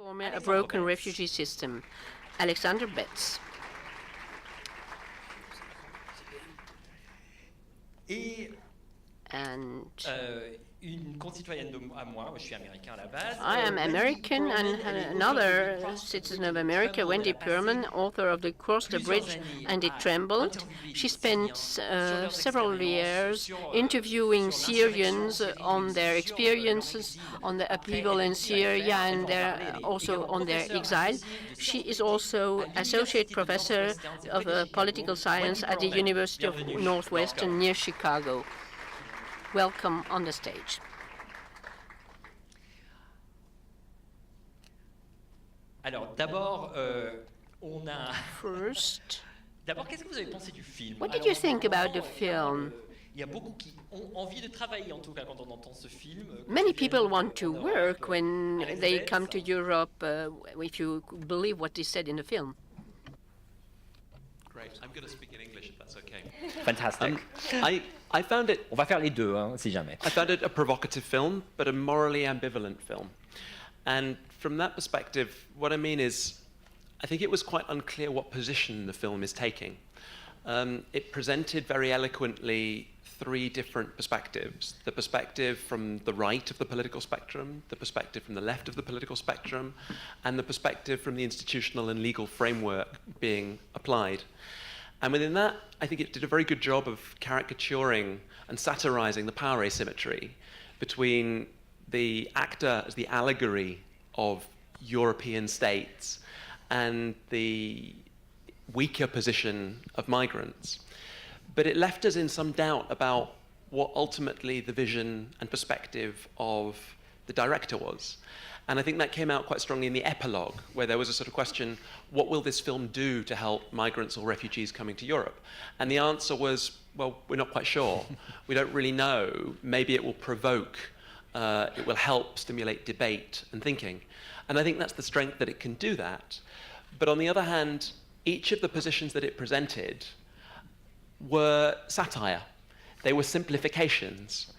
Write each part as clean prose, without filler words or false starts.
Transforming a broken refugee system. Alexander Betts. And une concitoyenne à moi, je suis américain à la base. I am American, and another citizen of America, Wendy Pearlman, author of The Cross the Bridge and It Trembled. She spent several years interviewing Syrians on their experiences, on the upheaval in Syria, and also on their exile. She is also associate professor of political science at the University of Northwestern near Chicago. Welcome on the stage. Alors, d'abord, on a... First, d'abord, qu'est-ce que vous avez pensé du film? What did you think about the film? Il y a beaucoup qui ont envie de travailler, en tout cas, quand on entend ce film. Many people want to work when they come to Europe, if you believe what is said in the film. Great. I'm going to speak in English if that's okay. Fantastic. I found it. On va faire les deux, hein, si jamais. I found it a provocative film, but a morally ambivalent film. And from that perspective, what I mean is, I think it was quite unclear what position the film is taking. It presented very eloquently three different perspectives: the perspective from the right of the political spectrum, the perspective from the left of the political spectrum, and the perspective from the institutional and legal framework being applied. And within that, I think it did a very good job of caricaturing and satirizing the power asymmetry between the actor as the allegory of European states and the weaker position of migrants. But it left us in some doubt about what ultimately the vision and perspective of the director was. And I think that came out quite strongly in the epilogue, where there was a sort of question, what will this film do to help migrants or refugees coming to Europe? And the answer was, well, we're not quite sure. We don't really know. Maybe it will provoke, it will help stimulate debate and thinking. And I think that's the strength, that it can do that. But on the other hand, each of the positions that it presented were satire. They were simplifications.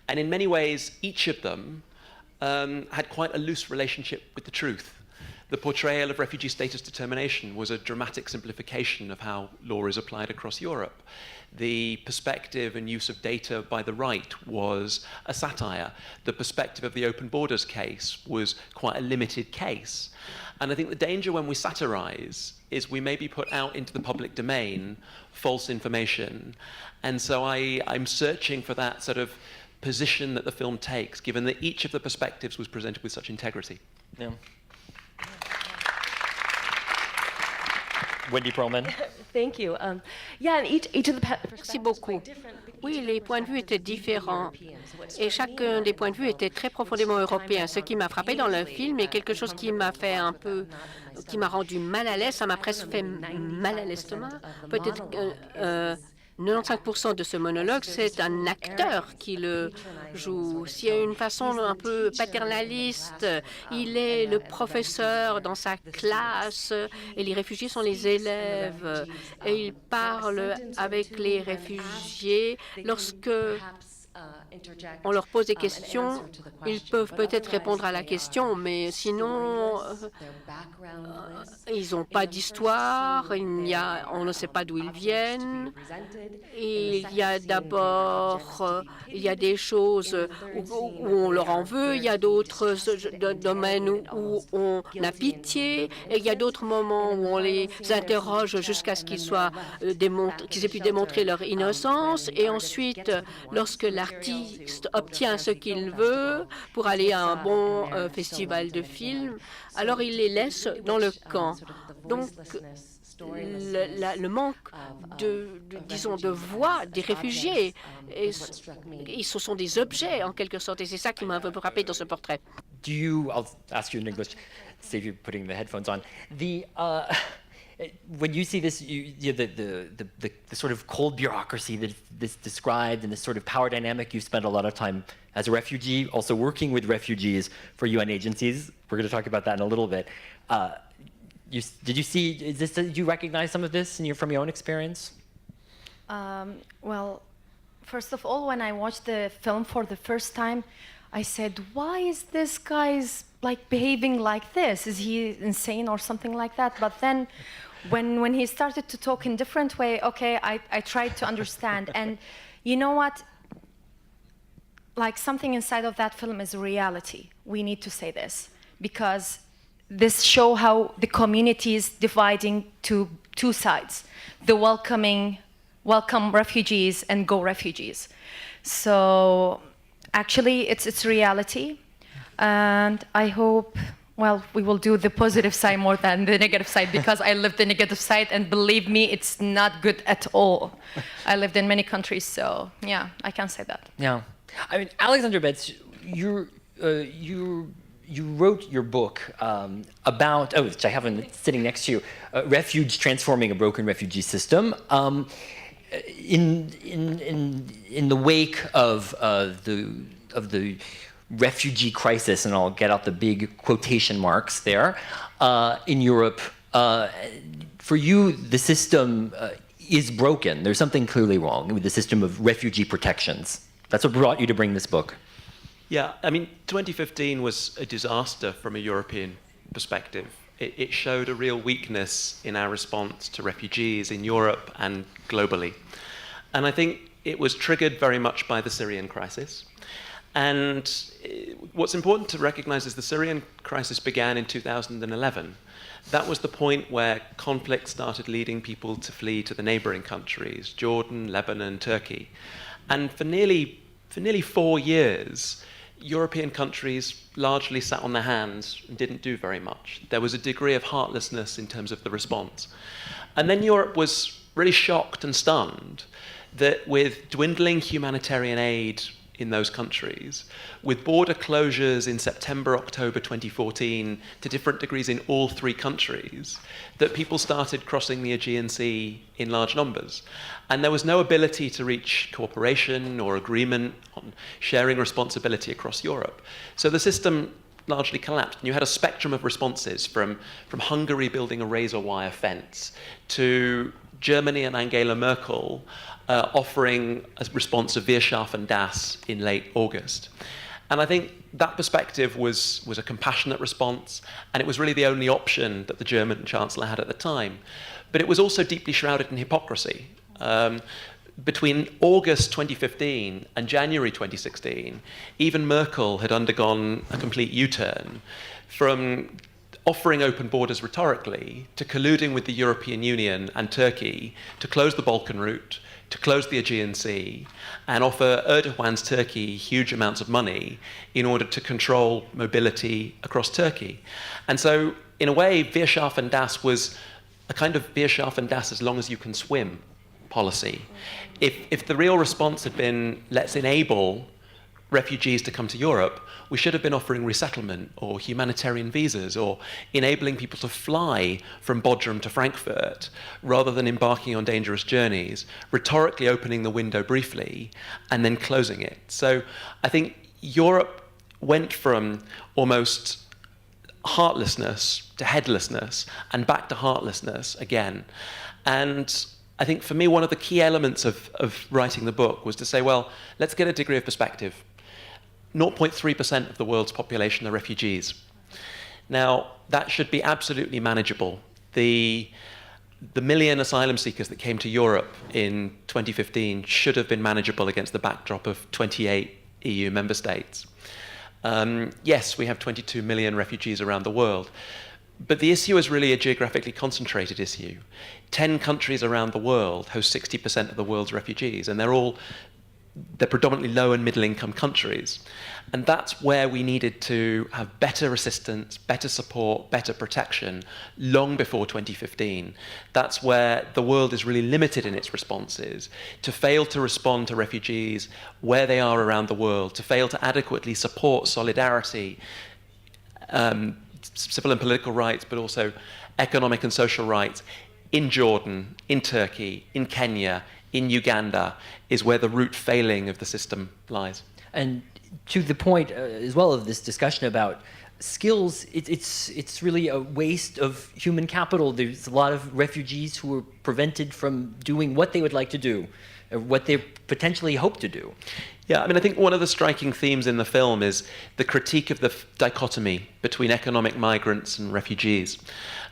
And in many ways, each of them had quite a loose relationship with the truth. The portrayal of refugee status determination was a dramatic simplification of how law is applied across Europe. The perspective and use of data by the right was a satire. The perspective of the open borders case was quite a limited case. And I think the danger when we satirize is we maybe put out into the public domain false information. And so I'm searching for that sort of position that the film takes, given that each of the perspectives was presented with such integrity. Yeah. Wendy Pearlman. Thank you. Yeah, and each of the Merci beaucoup. Oui, les points de vue étaient différents et chacun des points de vue était très profondément européen. Ce qui m'a frappé dans le film est quelque chose qui m'a fait un peu, qui m'a rendu mal à l'aise, ça m'a presque fait mal à l'estomac. Peut-être 95% de ce monologue, c'est un acteur qui le joue. S'il y a une façon un peu paternaliste, il est le professeur dans sa classe et les réfugiés sont les élèves. Et il parle avec les réfugiés. Lorsque on leur pose des questions, ils peuvent peut-être répondre à la question, mais sinon, ils n'ont pas d'histoire, on ne sait pas d'où ils viennent. Il y a d'abord, il y a des choses où on leur en veut, il y a d'autres domaines où on a pitié, et il y a d'autres moments où on les interroge jusqu'à ce qu'ils aient pu démontrer leur innocence, et ensuite, lorsque l'artiste obtient ce qu'il veut pour aller à un bon festival de films, alors il les laisse dans le camp. Donc, le manque disons, de voix des réfugiés, ce sont des objets en quelque sorte, et c'est ça qui m'a un peu frappé dans ce portrait. I'll ask you in English, save you putting the headphones on. When you see this, the sort of cold bureaucracy that's described and this sort of power dynamic, you've spent a lot of time as a refugee, also working with refugees for UN agencies. We're going to talk about that in a little bit. Did you recognize some of this from your own experience? Well, first of all, when I watched the film for the first time, I said, why is this guy's like behaving like this? Is he insane or something like that? But then when he started to talk in different way, okay, I tried to understand. And you know what? Like something inside of that film is reality. We need to say this because this show how the community is dividing to two sides: the welcome refugees and go refugees. So actually, it's reality, and I hope. Well, we will do the positive side more than the negative side because I lived the negative side, and believe me, it's not good at all. I lived in many countries, so yeah, I can say that. Yeah, I mean, Alexander Betts, you wrote your book about, which I have sitting next to you, Refuge: Transforming a Broken Refugee System. In the wake of the refugee crisis, and I'll get out the big quotation marks there, in Europe, for you, the system is broken. There's something clearly wrong with the system of refugee protections. That's what brought you to bring this book. Yeah, I mean, 2015 was a disaster from a European perspective. It showed a real weakness in our response to refugees in Europe and globally. And I think it was triggered very much by the Syrian crisis. And what's important to recognize is the Syrian crisis began in 2011. That was the point where conflict started leading people to flee to the neighboring countries, Jordan, Lebanon, Turkey. And for nearly 4 years, European countries largely sat on their hands and didn't do very much. There was a degree of heartlessness in terms of the response. And then Europe was really shocked and stunned that with dwindling humanitarian aid in those countries, with border closures in September, October 2014 to different degrees in all 3 countries, that people started crossing the Aegean Sea in large numbers. And there was no ability to reach cooperation or agreement on sharing responsibility across Europe. So the system largely collapsed. And you had a spectrum of responses from Hungary building a razor wire fence to Germany and Angela Merkel offering a response of Wir schaffen das in late August. And I think that perspective was a compassionate response, and it was really the only option that the German Chancellor had at the time. But it was also deeply shrouded in hypocrisy. Between August 2015 and January 2016, even Merkel had undergone a complete U-turn from offering open borders rhetorically to colluding with the European Union and Turkey to close the Balkan route, to close the Aegean Sea, and offer Erdogan's Turkey huge amounts of money in order to control mobility across Turkey. And so, in a way, Wir schaffen das was a kind of Wir schaffen das as long as you can swim policy. If the real response had been, let's enable refugees to come to Europe, we should have been offering resettlement or humanitarian visas or enabling people to fly from Bodrum to Frankfurt rather than embarking on dangerous journeys, rhetorically opening the window briefly and then closing it. So I think Europe went from almost heartlessness to headlessness and back to heartlessness again. And I think for me, one of the key elements of writing the book was to say, well, let's get a degree of perspective. 0.3% of the world's population are refugees. Now, that should be absolutely manageable. The million asylum seekers that came to Europe in 2015 should have been manageable against the backdrop of 28 EU member states. Yes, we have 22 million refugees around the world, but the issue is really a geographically concentrated issue. 10 countries around the world host 60% of the world's refugees, and they're predominantly low and middle income countries. And that's where we needed to have better assistance, better support, better protection long before 2015. That's where the world is really limited in its responses. To fail to respond to refugees where they are around the world, to fail to adequately support solidarity, civil and political rights, but also economic and social rights in Jordan, in Turkey, in Kenya, in Uganda, is where the root failing of the system lies. And to the point as well of this discussion about skills, it's really a waste of human capital. There's a lot of refugees who are prevented from doing what they would like to do, or what they potentially hope to do. Yeah, I mean, I think one of the striking themes in the film is the critique of the dichotomy between economic migrants and refugees.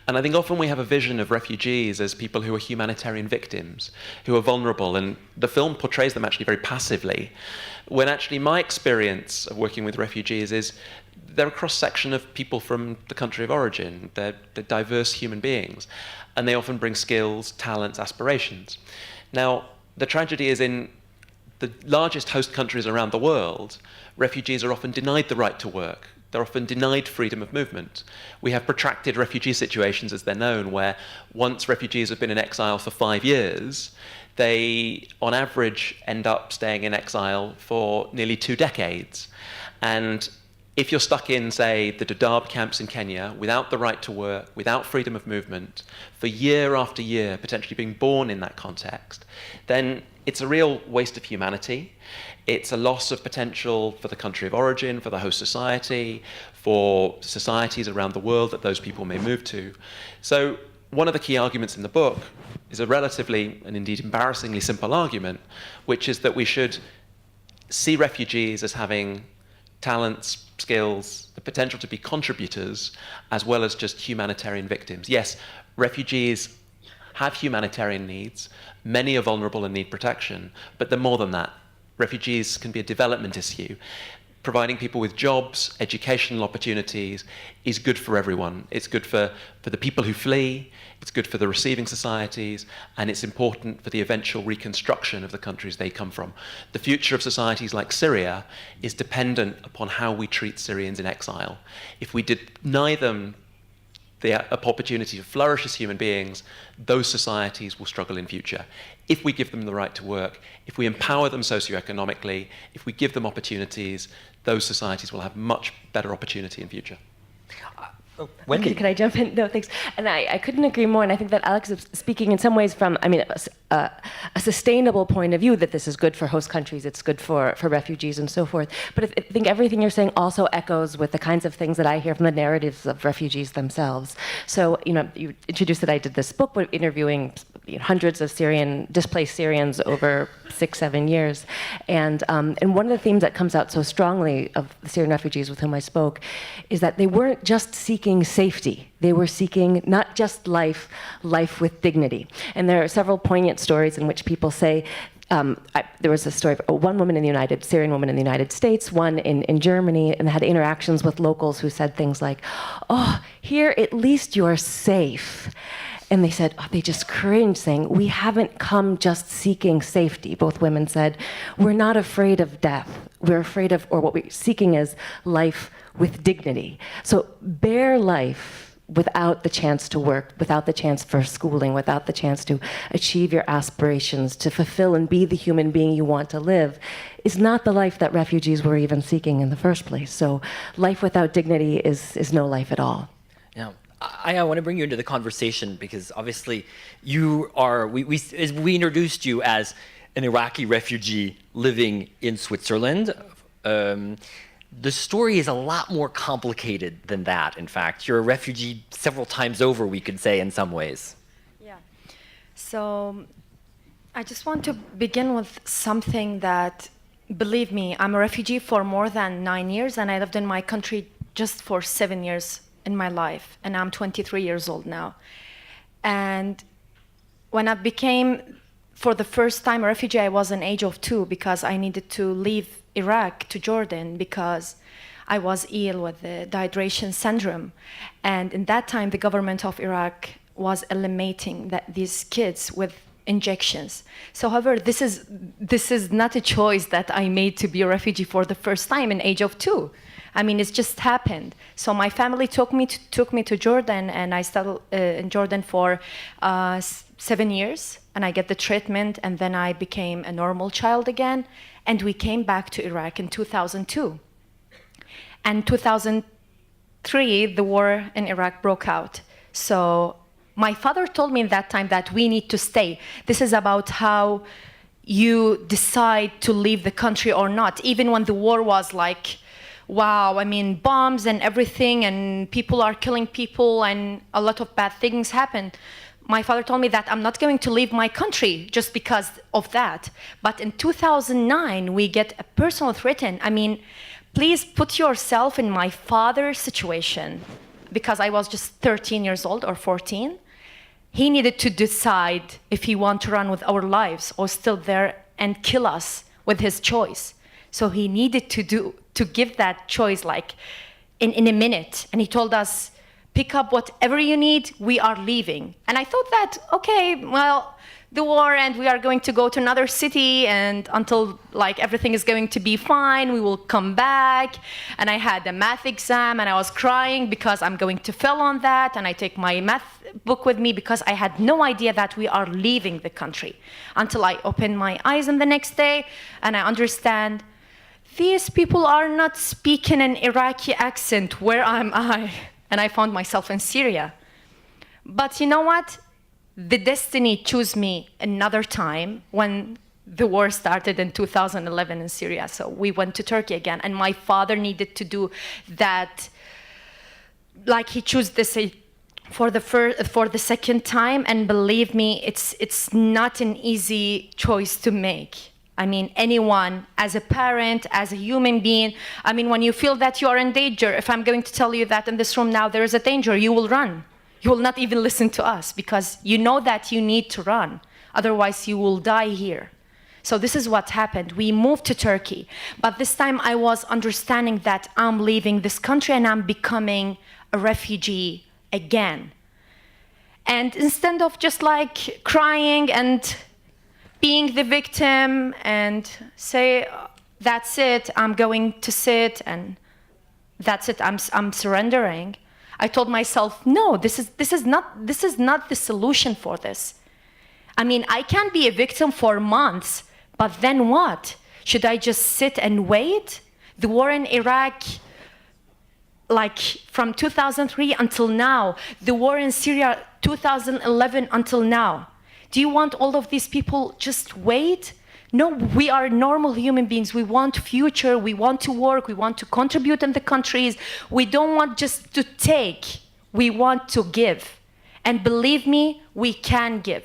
And I think often we have a vision of refugees as people who are humanitarian victims, who are vulnerable, and the film portrays them actually very passively, when actually my experience of working with refugees is they're a cross-section of people from the country of origin. They're diverse human beings, and they often bring skills, talents, aspirations. Now, the tragedy is in the largest host countries around the world, refugees are often denied the right to work. They're often denied freedom of movement. We have protracted refugee situations, as they're known, where once refugees have been in exile for 5 years, they, on average, end up staying in exile for nearly 2 decades. And if you're stuck in, say, the Dadaab camps in Kenya, without the right to work, without freedom of movement, for year after year, potentially being born in that context, then it's a real waste of humanity. It's a loss of potential for the country of origin, for the host society, for societies around the world that those people may move to. So one of the key arguments in the book is a relatively, and indeed embarrassingly simple argument, which is that we should see refugees as having talents, skills, the potential to be contributors, as well as just humanitarian victims. Yes, refugees have humanitarian needs. Many are vulnerable and need protection, but they're more than that. Refugees can be a development issue. Providing people with jobs, educational opportunities is good for everyone. It's good for the people who flee, it's good for the receiving societies, and it's important for the eventual reconstruction of the countries they come from. The future of societies like Syria is dependent upon how we treat Syrians in exile. If we deny them the opportunity to flourish as human beings, those societies will struggle in future. If we give them the right to work, if we empower them socioeconomically, if we give them opportunities, those societies will have much better opportunity in future. Wendy. Can I jump in? No, thanks. And I couldn't agree more. And I think that Alex is speaking in some ways from, I mean, a sustainable point of view, that this is good for host countries, it's good for refugees and so forth. But I think everything you're saying also echoes with the kinds of things that I hear from the narratives of refugees themselves. So, you know, you introduced that I did this book, but interviewing hundreds of displaced Syrians over 6-7 years. And one of the themes that comes out so strongly of the Syrian refugees with whom I spoke is that they weren't just seeking safety. They were seeking not just life with dignity. And there are several poignant stories in which people say, there was a story of one woman in the Syrian woman in the United States, one in Germany, and had interactions with locals who said things like, "Oh, here at least you're safe." And they said, they just cringed, saying, "We haven't come just seeking safety." Both women said, "We're not afraid of death. We're afraid of, or what we're seeking is life with dignity." So bare life without the chance to work, without the chance for schooling, without the chance to achieve your aspirations, to fulfill and be the human being you want to live, is not the life that refugees were even seeking in the first place. So life without dignity is no life at all. Now, I want to bring you into the conversation because obviously you are, we introduced you as an Iraqi refugee living in Switzerland. The story is a lot more complicated than that, in fact. You're a refugee several times over, we could say, in some ways. Yeah. So I just want to begin with something that, believe me, I'm a refugee for more than 9 years, and I lived in my country just for 7 years in my life, and I'm 23 years old now. And when I became, for the first time, a refugee, I was an age of 2 because I needed to leave Iraq to Jordan because I was ill with the dehydration syndrome. And in that time, the government of Iraq was eliminating these kids with injections. So, however, this is not a choice that I made to be a refugee for the first time in age of 2. I mean, it's just happened. So my family took me to Jordan, and I studied in Jordan for 7 years, and I get the treatment, and then I became a normal child again. And we came back to Iraq in 2002. And 2003, the war in Iraq broke out. So my father told me at that time that we need to stay. This is about how you decide to leave the country or not, even when the war was like, wow, I mean, bombs and everything, and people are killing people, and a lot of bad things happen. my father told me that I'm not going to leave my country just because of that. But in 2009, we get a personal threat. I mean, please put yourself in my father's situation, because I was just 13 years old or 14. He needed to decide if he wanted to run with our lives or still there and kill us with his choice. So he needed to give that choice like in a minute. And he told us, pick up whatever you need, we are leaving. And I thought that, okay, well, the war and we are going to go to another city and until like everything is going to be fine, we will come back. And I had a math exam and I was crying because I'm going to fail on that. And I take my math book with me because I had no idea that we are leaving the country until I open my eyes in the next day and I understand these people are not speaking an Iraqi accent. Where am I? And I found myself in Syria. But you know what? The destiny chose me another time when the war started in 2011 in Syria. So we went to Turkey again, and my father needed to do that. Like he chose this for the second time, and believe me, it's not an easy choice to make. I mean, anyone, as a parent, as a human being, I mean, when you feel that you are in danger, if I'm going to tell you that in this room now there is a danger, you will run. You will not even listen to us because you know that you need to run. Otherwise, you will die here. So this is what happened. We moved to Turkey. But this time I was understanding that I'm leaving this country and I'm becoming a refugee again. And instead of just like crying and being the victim and say, that's it, I'm going to sit and that's it, I'm surrendering. I told myself, no, this is not the solution for this. I mean, I can be a victim for months, but then what? Should I just sit and wait? The war in Iraq, like from 2003 until now, the war in Syria, 2011 until now. Do you want all of these people just wait? No, we are normal human beings. We want future, we want to work, we want to contribute in the countries. We don't want just to take, we want to give. And believe me, we can give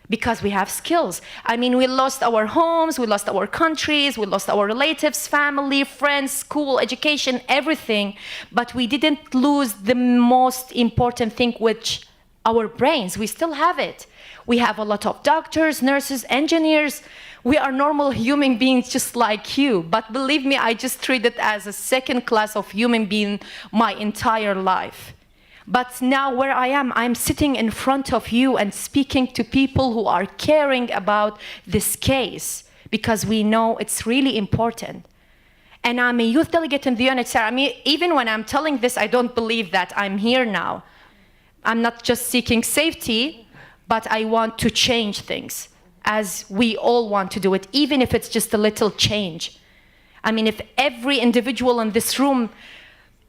because we have skills. I mean, we lost our homes, we lost our countries, we lost our relatives, family, friends, school, education, everything. But we didn't lose the most important thing, which our brains, we still have it. We have a lot of doctors, nurses, engineers. We are normal human beings just like you. But believe me, I just treat it as a second class of human being my entire life. But now where I am, I'm sitting in front of you and speaking to people who are caring about this case because we know it's really important. And I'm a youth delegate in the UNHCR. I mean, even when I'm telling this, I don't believe that I'm here now. I'm not just seeking safety, but I want to change things, as we all want to do it, even if it's just a little change. I mean, if every individual in this room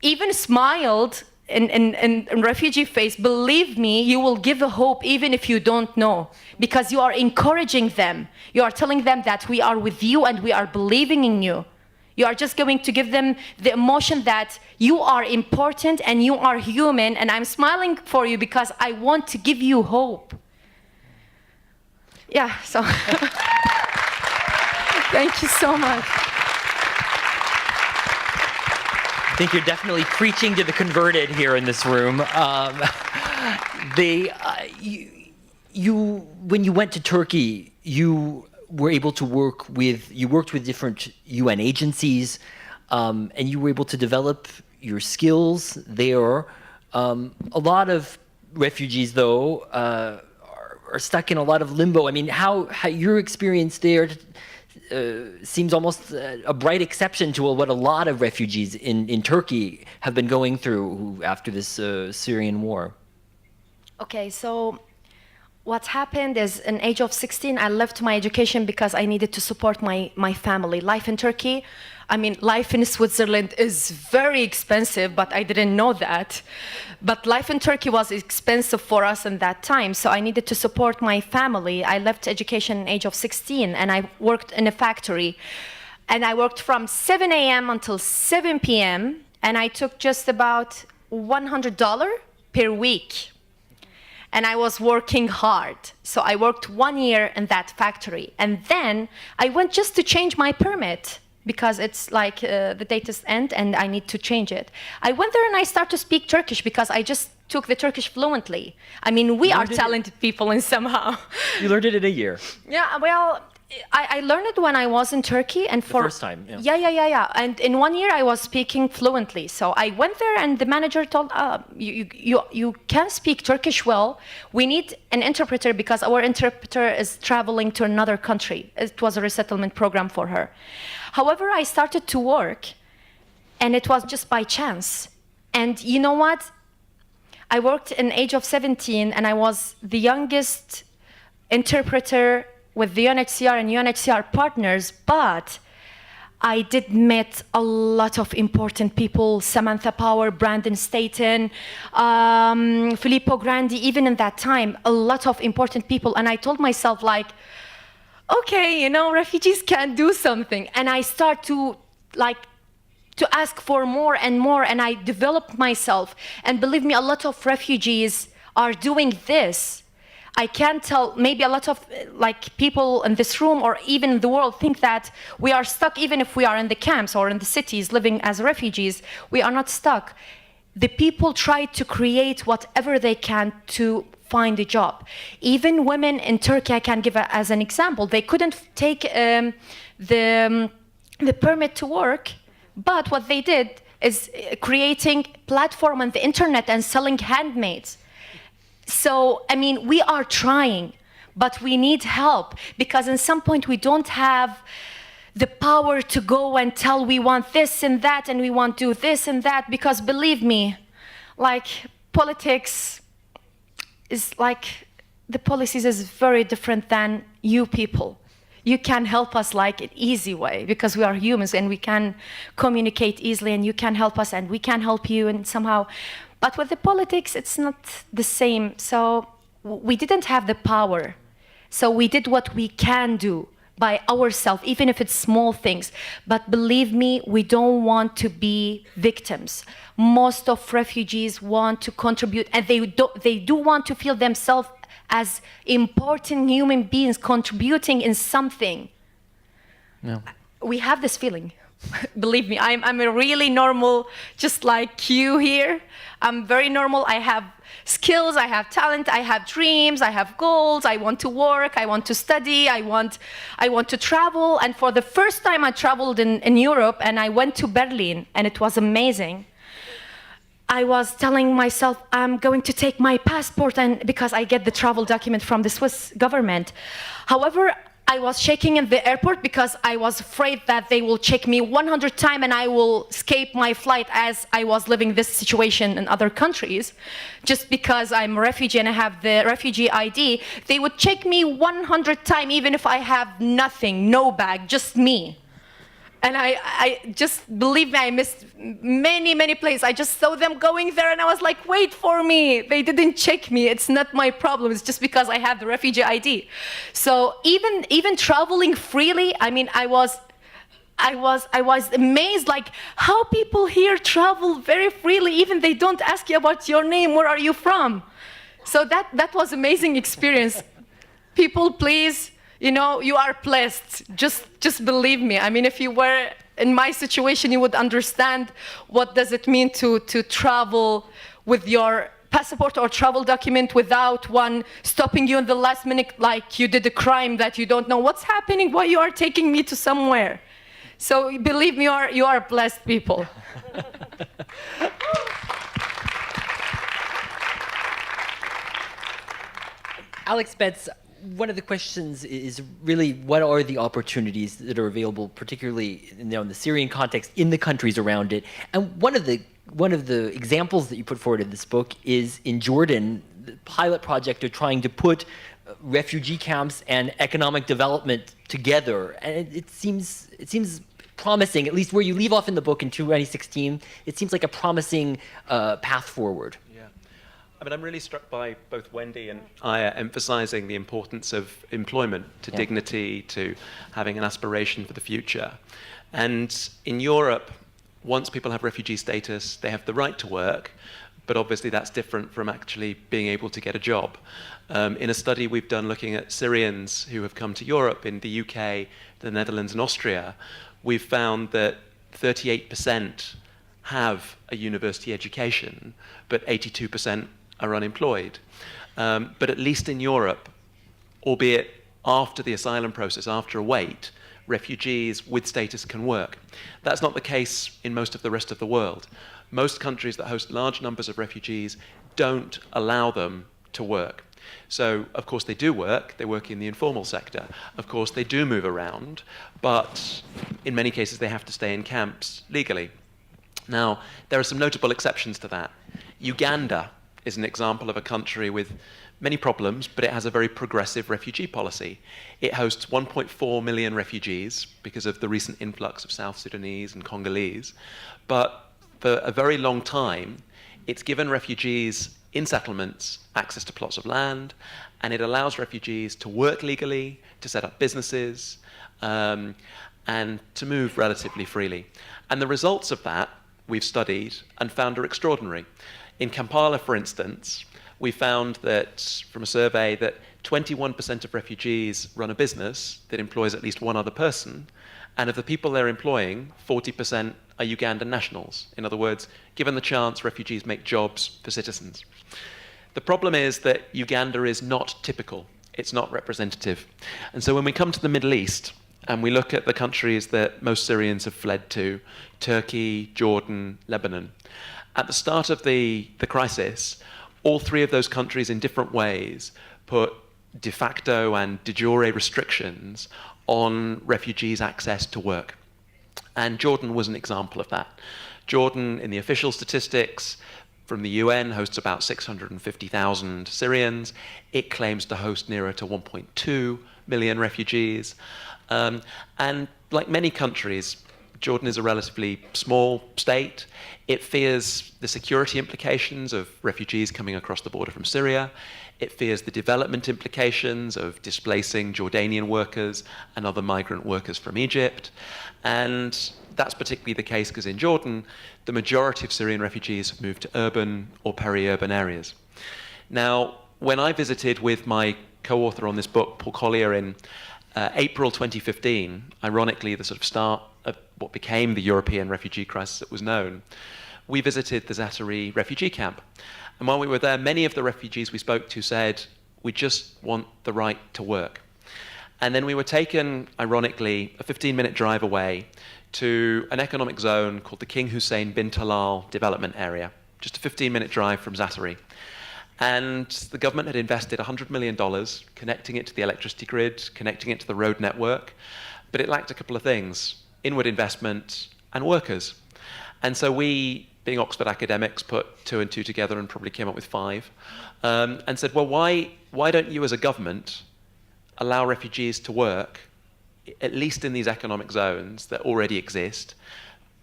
even smiled in refugee face, believe me, you will give a hope even if you don't know, because you are encouraging them. You are telling them that we are with you and we are believing in you. You are just going to give them the emotion that you are important and you are human, and I'm smiling for you because I want to give you hope. Yeah, so thank you so much. I think you're definitely preaching to the converted here in this room. When you went to Turkey, you were able to worked with different UN agencies, and you were able to develop your skills there. A lot of refugees, though, are stuck in a lot of limbo. I mean, how your experience there seems almost a bright exception to what a lot of refugees in Turkey have been going through after this Syrian war. Okay, so what happened is, in age of 16, I left my education because I needed to support my family. Life in Turkey, I mean, life in Switzerland is very expensive, but I didn't know that. But life in Turkey was expensive for us in that time, so I needed to support my family. I left education at the age of 16, and I worked in a factory. And I worked from 7 a.m. until 7 p.m., and I took just about $100 per week. and I was working hard. So I worked 1 year in that factory. And then I went just to change my permit because it's like the date is end and I need to change it. I went there and I started to speak Turkish because I just took the Turkish fluently. I mean, we are talented people and somehow. You learned it in a year. Yeah, well, I learned it when I was in Turkey, and for the first time. Yeah. Yeah. And in 1 year, I was speaking fluently. So I went there, and the manager told, "You can speak Turkish well. We need an interpreter because our interpreter is traveling to another country." It was a resettlement program for her. However, I started to work, and it was just by chance. And you know what? I worked in age of 17, and I was the youngest interpreter with the UNHCR and UNHCR partners, but I did meet a lot of important people, Samantha Power, Brandon Staten, Filippo Grandi, even in that time, a lot of important people. And I told myself, like, okay, you know, refugees can do something. And I start to ask for more and more, and I developed myself. And believe me, a lot of refugees are doing this. I can't tell, maybe a lot of people in this room or even in the world think that we are stuck even if we are in the camps or in the cities living as refugees. We are not stuck. The people try to create whatever they can to find a job. Even women in Turkey, I can give as an example, they couldn't take the permit to work, but what they did is creating platform on the internet and selling handmaids. So, I mean, we are trying, but we need help because at some point we don't have the power to go and tell we want this and that and we want to do this and that, because believe me, like politics is like, the policies is very different than you people. You can help us like an easy way because we are humans and we can communicate easily, and you can help us and we can help you, and somehow. But with the politics, it's not the same. So we didn't have the power. So we did what we can do by ourselves, even if it's small things. But believe me, we don't want to be victims. Most of refugees want to contribute, and they do want to feel themselves as important human beings contributing in something. No. We have this feeling. Believe me, I'm a really normal, just like you here. I'm very normal. I have skills, I have talent, I have dreams, I have goals. I want to work, I want to study, I want to travel. And for the first time, I traveled in Europe, and I went to Berlin, and it was amazing. I was telling myself, I'm going to take my passport, and because I get the travel document from the Swiss government. However, I was shaking in the airport because I was afraid that they will check me 100 times and I will escape my flight, as I was living this situation in other countries. Just because I'm a refugee and I have the refugee ID, they would check me 100 times even if I have nothing, no bag, just me. And I just, believe me, I missed many places. I just saw them going there and I was like, wait for me. They didn't check me. It's not my problem. It's just because I have the refugee ID. So even traveling freely, I mean, I was amazed, like how people here travel very freely, even they don't ask you about your name, where are you from? So that was amazing experience. People, please, you know, you are blessed. Just believe me. I mean, if you were in my situation, you would understand what does it mean to travel with your passport or travel document without one stopping you in the last minute, like you did a crime that you don't know what's happening, why you are taking me to somewhere. So believe me, you are blessed people. Alex Betts, one of the questions is really what are the opportunities that are available, particularly in the Syrian context, in the countries around it? And one of the examples that you put forward in this book is in Jordan, the pilot project of trying to put refugee camps and economic development together. And it seems promising, at least where you leave off in the book in 2016, it seems like a promising path forward. I mean, I'm really struck by both Wendy and Aya emphasizing the importance of employment to dignity, to having an aspiration for the future. And in Europe, once people have refugee status, they have the right to work, but obviously that's different from actually being able to get a job. In a study we've done looking at Syrians who have come to Europe in the UK, the Netherlands and Austria, we've found that 38% have a university education, but 82% are unemployed. But at least in Europe, albeit after the asylum process, after a wait, refugees with status can work. That's not the case in most of the rest of the world. Most countries that host large numbers of refugees don't allow them to work. So, of course, they do work. They work in the informal sector. Of course, they do move around, but in many cases, they have to stay in camps legally. Now, there are some notable exceptions to that. Uganda is an example of a country with many problems, but it has a very progressive refugee policy. It hosts 1.4 million refugees because of the recent influx of South Sudanese and Congolese. But for a very long time, it's given refugees in settlements access to plots of land, and it allows refugees to work legally, to set up businesses, and to move relatively freely. And the results of that we've studied and found are extraordinary. In Kampala, for instance, we found that, from a survey, that 21% of refugees run a business that employs at least one other person, and of the people they're employing, 40% are Ugandan nationals. In other words, given the chance, refugees make jobs for citizens. The problem is that Uganda is not typical. It's not representative. And so when we come to the Middle East, and we look at the countries that most Syrians have fled to, Turkey, Jordan, Lebanon, at the start of the crisis, all three of those countries in different ways put de facto and de jure restrictions on refugees' access to work. And Jordan was an example of that. Jordan, in the official statistics from the UN, hosts about 650,000 Syrians. It claims to host nearer to 1.2 million refugees. And like many countries, Jordan is a relatively small state. It fears the security implications of refugees coming across the border from Syria. It fears the development implications of displacing Jordanian workers and other migrant workers from Egypt. And that's particularly the case because in Jordan, the majority of Syrian refugees have moved to urban or peri-urban areas. Now, when I visited with my co-author on this book, Paul Collier, in April 2015, ironically the sort of start of what became the European refugee crisis that was known, we visited the Zaatari refugee camp. And while we were there, many of the refugees we spoke to said, we just want the right to work. And then we were taken, ironically, a 15-minute drive away to an economic zone called the King Hussein bin Talal development area, just a 15-minute drive from Zaatari. And the government had invested $100 million connecting it to the electricity grid, connecting it to the road network, but it lacked a couple of things: inward investment and workers. And so we, being Oxford academics, put 2 and 2 together and probably came up with 5, and said, well, why don't you as a government allow refugees to work, at least in these economic zones that already exist,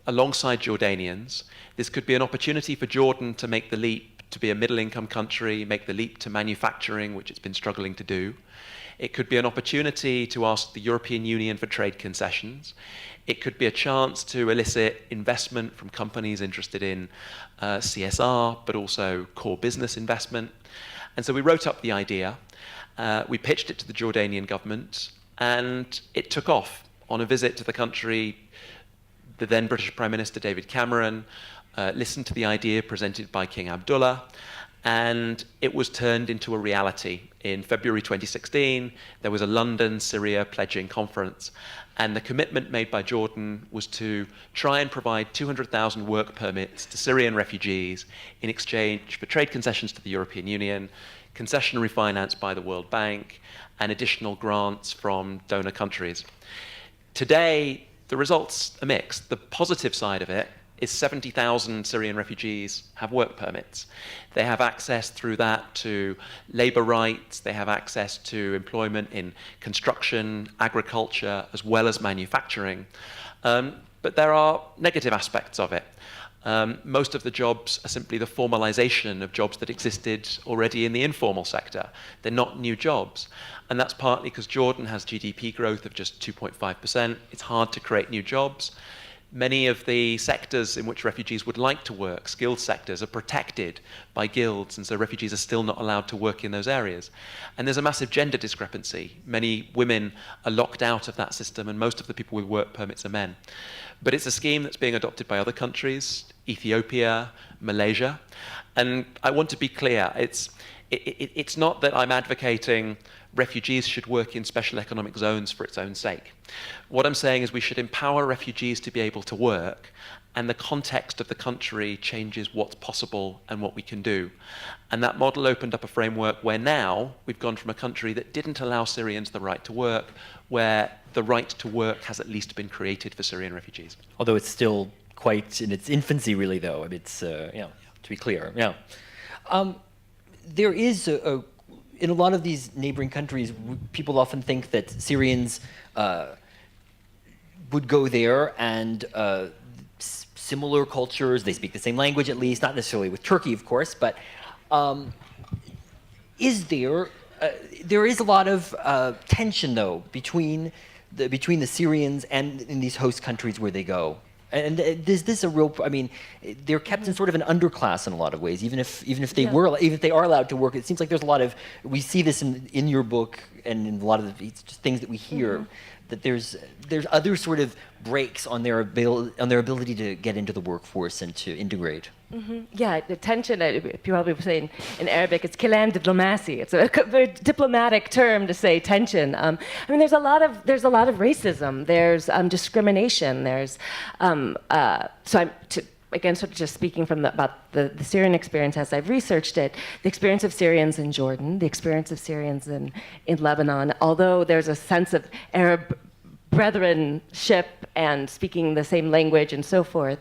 alongside Jordanians? This could be an opportunity for Jordan to make the leap to be a middle-income country, make the leap to manufacturing, which it's been struggling to do. It could be an opportunity to ask the European Union for trade concessions. It could be a chance to elicit investment from companies interested in CSR, but also core business investment. And so we wrote up the idea. We pitched it to the Jordanian government, and it took off. On a visit to the country, the then British Prime Minister David Cameron listened to the idea presented by King Abdullah, and it was turned into a reality. In February 2016, there was a London Syria pledging conference, and the commitment made by Jordan was to try and provide 200,000 work permits to Syrian refugees in exchange for trade concessions to the European Union, concession refinanced by the World Bank, and additional grants from donor countries. Today, the results are mixed. The positive side of it is 70,000 Syrian refugees have work permits. They have access through that to labor rights, they have access to employment in construction, agriculture, as well as manufacturing. But there are negative aspects of it. Most of the jobs are simply the formalization of jobs that existed already in the informal sector. They're not new jobs. And that's partly because Jordan has GDP growth of just 2.5%. It's hard to create new jobs. Many of the sectors in which refugees would like to work, skilled sectors, are protected by guilds, and so refugees are still not allowed to work in those areas. And there's a massive gender discrepancy. Many women are locked out of that system, and most of the people with work permits are men. But it's a scheme that's being adopted by other countries, Ethiopia, Malaysia. And I want to be clear, it's not that I'm advocating refugees should work in special economic zones for its own sake. What I'm saying is we should empower refugees to be able to work, and the context of the country changes what's possible and what we can do. And that model opened up a framework where now we've gone from a country that didn't allow Syrians the right to work, where the right to work has at least been created for Syrian refugees. Although it's still quite in its infancy, really, though. I mean, it's, to be clear, there is in a lot of these neighboring countries, people often think that Syrians would go there and similar cultures, they speak the same language at least, not necessarily with Turkey, of course, but there is a lot of tension, though, between the Syrians and in these host countries where they go. And is this a real? I mean, they're kept in sort of an underclass in a lot of ways. Even if they are allowed to work, it seems like there's a lot of. We see this in your book and in a lot of the things that we hear, that there's other sort of breaks on their ability to get into the workforce and to integrate. Yeah, the tension, probably say in Arabic, it's kalam diplomasi. It's a very diplomatic term to say tension. I mean, there's a lot of racism. There's discrimination. There's so I'm again sort of just speaking from about the Syrian experience as I've researched it. The experience of Syrians in Jordan, the experience of Syrians in Lebanon. Although there's a sense of Arab brethrenship and speaking the same language and so forth,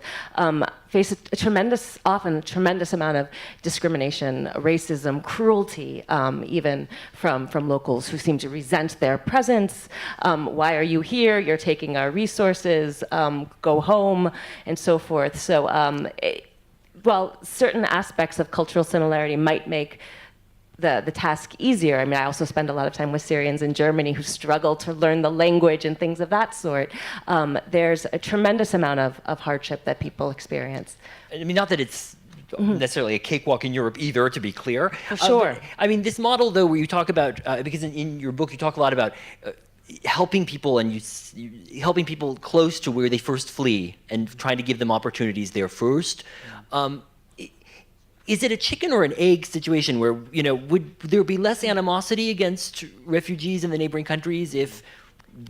face a tremendous amount of discrimination, racism, cruelty, even from locals who seem to resent their presence. Why are you here? You're taking our resources. Go home, and so forth. So, while certain aspects of cultural similarity might make the task easier. I mean, I also spend a lot of time with Syrians in Germany who struggle to learn the language and things of that sort. There's a tremendous amount of hardship that people experience. I mean, not that it's necessarily a cakewalk in Europe either, to be clear. For sure. I mean, this model, though, where you talk about, because in your book you talk a lot about helping people and helping people close to where they first flee and trying to give them opportunities there first. Is it a chicken or an egg situation where, would there be less animosity against refugees in the neighboring countries if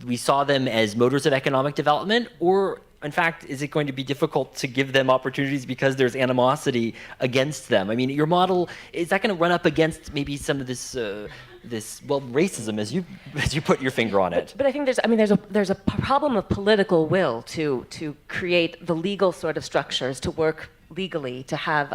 we saw them as motors of economic development? Or, in fact, is it going to be difficult to give them opportunities because there's animosity against them? I mean, your model, is that going to run up against maybe some of this racism, as you put your finger on it? But I think there's a problem of political will to create the legal sort of structures to work legally, to have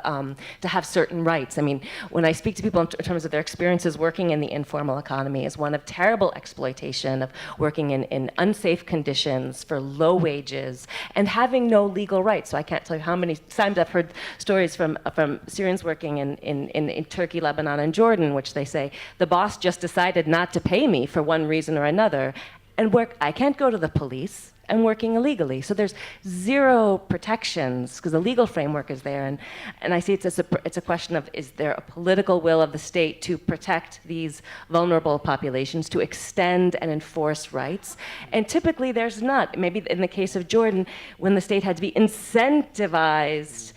certain rights. I mean, when I speak to people in terms of their experiences working in the informal economy, is one of terrible exploitation, of working in unsafe conditions for low wages and having no legal rights. So I can't tell you how many times I've heard stories from Syrians working in Turkey, Lebanon, and Jordan, which they say, the boss just decided not to pay me for one reason or another, and I can't go to the police. I'm working illegally. So there's zero protections because the legal framework is there. And I see it's a question of, is there a political will of the state to protect these vulnerable populations, to extend and enforce rights? And typically there's not. Maybe in the case of Jordan, when the state had to be incentivized,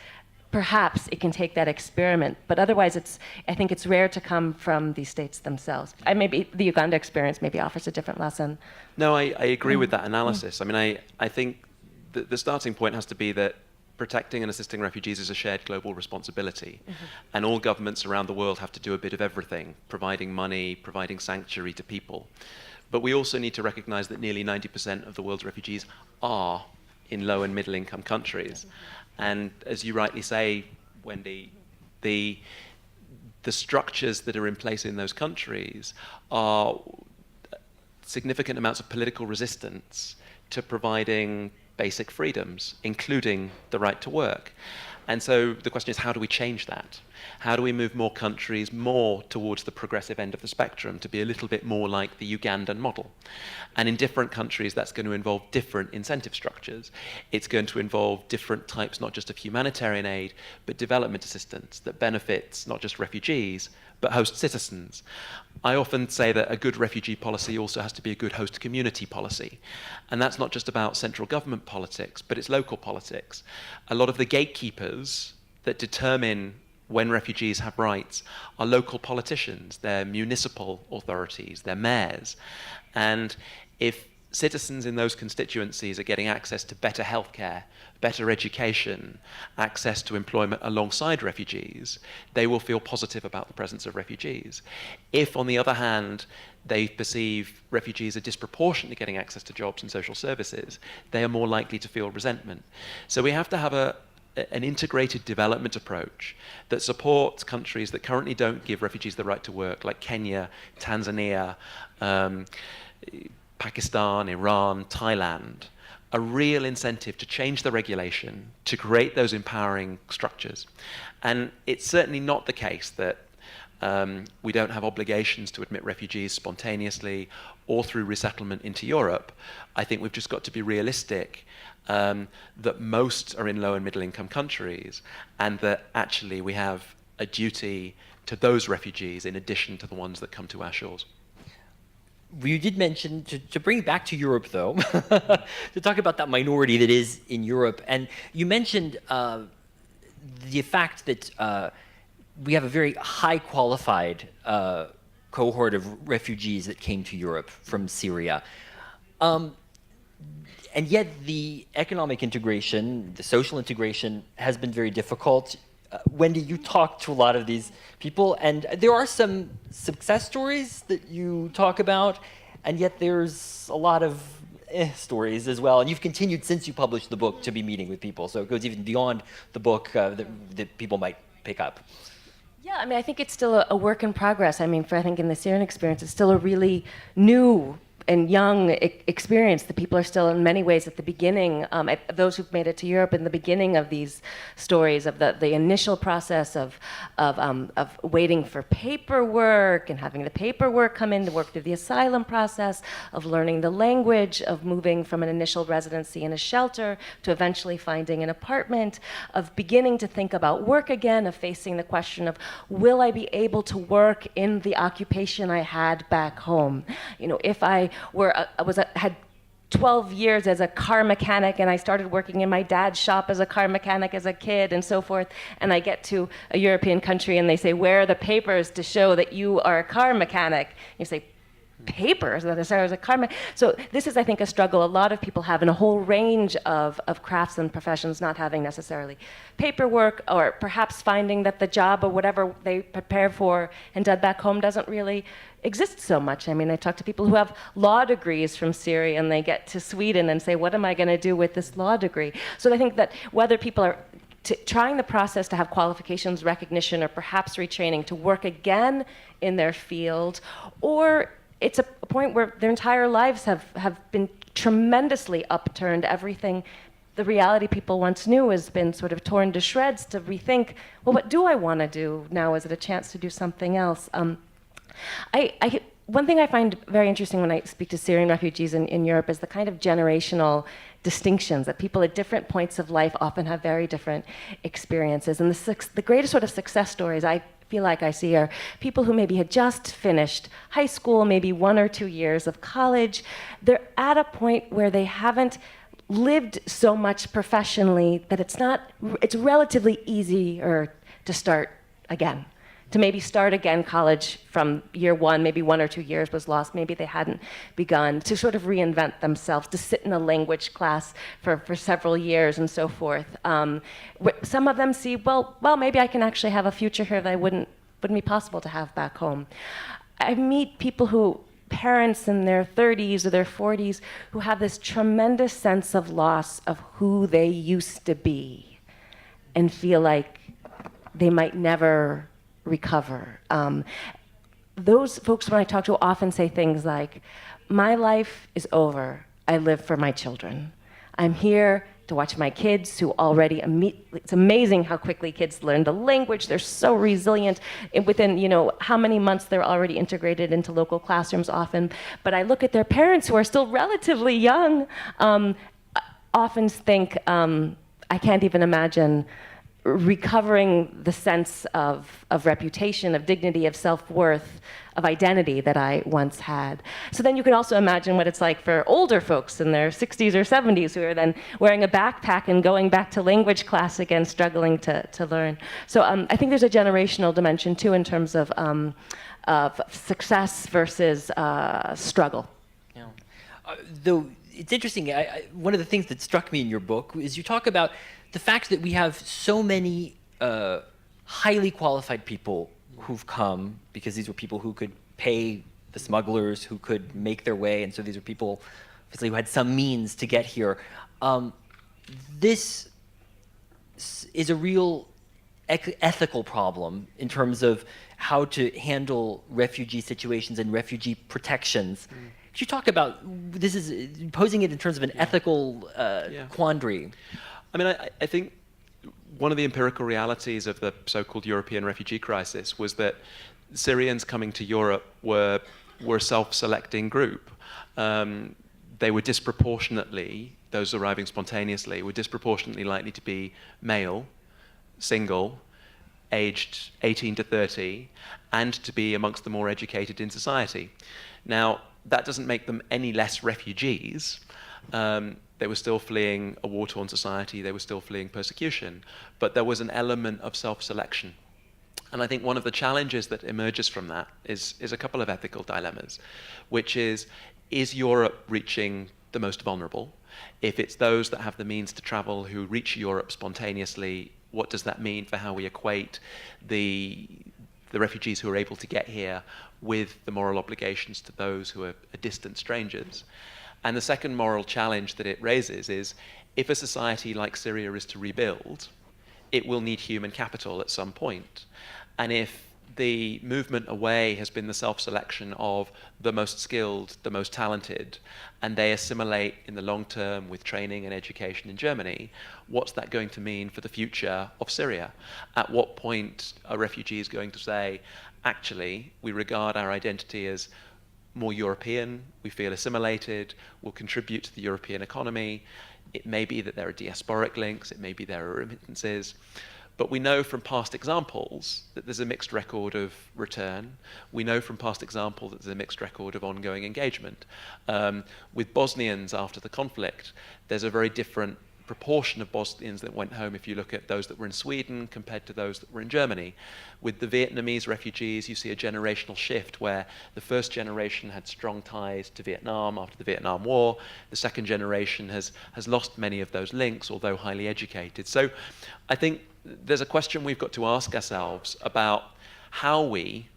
perhaps it can take that experiment, but otherwise I think it's rare to come from these states themselves. Maybe the Uganda experience maybe offers a different lesson. No, I agree with that analysis. I mean, I think the starting point has to be that protecting and assisting refugees is a shared global responsibility. And all governments around the world have to do a bit of everything, providing money, providing sanctuary to people. But we also need to recognize that nearly 90% of the world's refugees are in low and middle income countries. And as you rightly say, Wendy, the structures that are in place in those countries are significant amounts of political resistance to providing basic freedoms, including the right to work. And so the question is, how do we change that? How do we move more countries more towards the progressive end of the spectrum to be a little bit more like the Ugandan model? And in different countries, that's going to involve different incentive structures. It's going to involve different types, not just of humanitarian aid, but development assistance that benefits not just refugees, but host citizens. I often say that a good refugee policy also has to be a good host community policy. And that's not just about central government politics, but it's local politics. A lot of the gatekeepers that determine when refugees have rights are local politicians, they're municipal authorities, they're mayors. And if citizens in those constituencies are getting access to better healthcare, better education, access to employment alongside refugees, they will feel positive about the presence of refugees. If, on the other hand, they perceive refugees are disproportionately getting access to jobs and social services, they are more likely to feel resentment. So we have to have an integrated development approach that supports countries that currently don't give refugees the right to work, like Kenya, Tanzania, Pakistan, Iran, Thailand, a real incentive to change the regulation, to create those empowering structures. And it's certainly not the case that we don't have obligations to admit refugees spontaneously or through resettlement into Europe. I think we've just got to be realistic that most are in low and middle income countries, and that actually we have a duty to those refugees in addition to the ones that come to our shores. You did mention, to bring back to Europe though, to talk about that minority that is in Europe, and you mentioned the fact that we have a very high qualified cohort of refugees that came to Europe from Syria. And yet the economic integration, the social integration has been very difficult. Wendy, you talk to a lot of these people, and there are some success stories that you talk about, and yet there's a lot of stories as well. And you've continued since you published the book to be meeting with people, so it goes even beyond the book that people might pick up. Yeah, I mean, I think it's still a work in progress. I mean, I think in the Syrian experience, it's still a really new and young experience. The people are still in many ways at the beginning, those who've made it to Europe in the beginning of these stories, of the initial process of waiting for paperwork and having the paperwork come in to work through the asylum process, of learning the language, of moving from an initial residency in a shelter to eventually finding an apartment, of beginning to think about work again, of facing the question of, will I be able to work in the occupation I had back home? You know, if I had 12 years as a car mechanic, and I started working in my dad's shop as a car mechanic as a kid and so forth, and I get to a European country and they say, where are the papers to show that you are a car mechanic? You say, papers that I was a car mechanic. So this is, I think, a struggle a lot of people have in a whole range of crafts and professions, not having necessarily paperwork, or perhaps finding that the job or whatever they prepare for and did back home doesn't really exist so much. I mean, I talk to people who have law degrees from Syria, and they get to Sweden and say, what am I going to do with this law degree? So I think that whether people are trying the process to have qualifications recognition, or perhaps retraining to work again in their field, or it's a point where their entire lives have been tremendously upturned. Everything, the reality people once knew, has been sort of torn to shreds, to rethink, well, what do I want to do now? Is it a chance to do something else? One thing I find very interesting when I speak to Syrian refugees in Europe is the kind of generational distinctions, that people at different points of life often have very different experiences. And the greatest sort of success stories I feel like I see are people who maybe had just finished high school, maybe 1 or 2 years of college. They're at a point where they haven't lived so much professionally that it's relatively easier to start again. To maybe start again college from year one, maybe 1 or 2 years was lost, maybe they hadn't begun, to sort of reinvent themselves, to sit in a language class for several years and so forth. Some of them see, well, maybe I can actually have a future here that wouldn't be possible to have back home. I meet people parents in their 30s or their 40s, who have this tremendous sense of loss of who they used to be and feel like they might never recover. Those folks, when I talk to, often say things like, my life is over. I live for my children. I'm here to watch my kids who already it's amazing how quickly kids learn the language. They're so resilient. Within, how many months they're already integrated into local classrooms often. But I look at their parents who are still relatively young, often think, I can't even imagine recovering the sense of reputation, of dignity, of self-worth, of identity that I once had. So then you can also imagine what it's like for older folks in their 60s or 70s who are then wearing a backpack and going back to language class again, struggling to learn. So I think there's a generational dimension too in terms of success versus struggle. Yeah. Though it's interesting, one of the things that struck me in your book is you talk about the fact that we have so many highly qualified people who've come, because these were people who could pay the smugglers, who could make their way, and so these are people obviously who had some means to get here. This is a real ethical problem in terms of how to handle refugee situations and refugee protections. Could you talk about this, is posing it in terms of an ethical quandary? I mean, I think one of the empirical realities of the so-called European refugee crisis was that Syrians coming to Europe were a self-selecting group. They were disproportionately, those arriving spontaneously, were disproportionately likely to be male, single, aged 18 to 30, and to be amongst the more educated in society. Now, that doesn't make them any less refugees. They were still fleeing a war-torn society, they were still fleeing persecution, but there was an element of self-selection. And I think one of the challenges that emerges from that is a couple of ethical dilemmas, which is Europe reaching the most vulnerable? If it's those that have the means to travel who reach Europe spontaneously, what does that mean for how we equate the refugees who are able to get here with the moral obligations to those who are distant strangers? And the second moral challenge that it raises is, if a society like Syria is to rebuild, it will need human capital at some point. And if the movement away has been the self-selection of the most skilled, the most talented, and they assimilate in the long term with training and education in Germany, what's that going to mean for the future of Syria? At what point are refugees going to say, actually, we regard our identity as more European, we feel assimilated, will contribute to the European economy. It may be that there are diasporic links, it may be there are remittances, but we know from past examples that there's a mixed record of return. We know from past examples that there's a mixed record of ongoing engagement. With Bosnians after the conflict, there's a very different proportion of Bosnians that went home if you look at those that were in Sweden compared to those that were in Germany. With the Vietnamese refugees, you see a generational shift where the first generation had strong ties to Vietnam after the Vietnam War. The second generation has lost many of those links, although highly educated. So I think there's a question we've got to ask ourselves about how we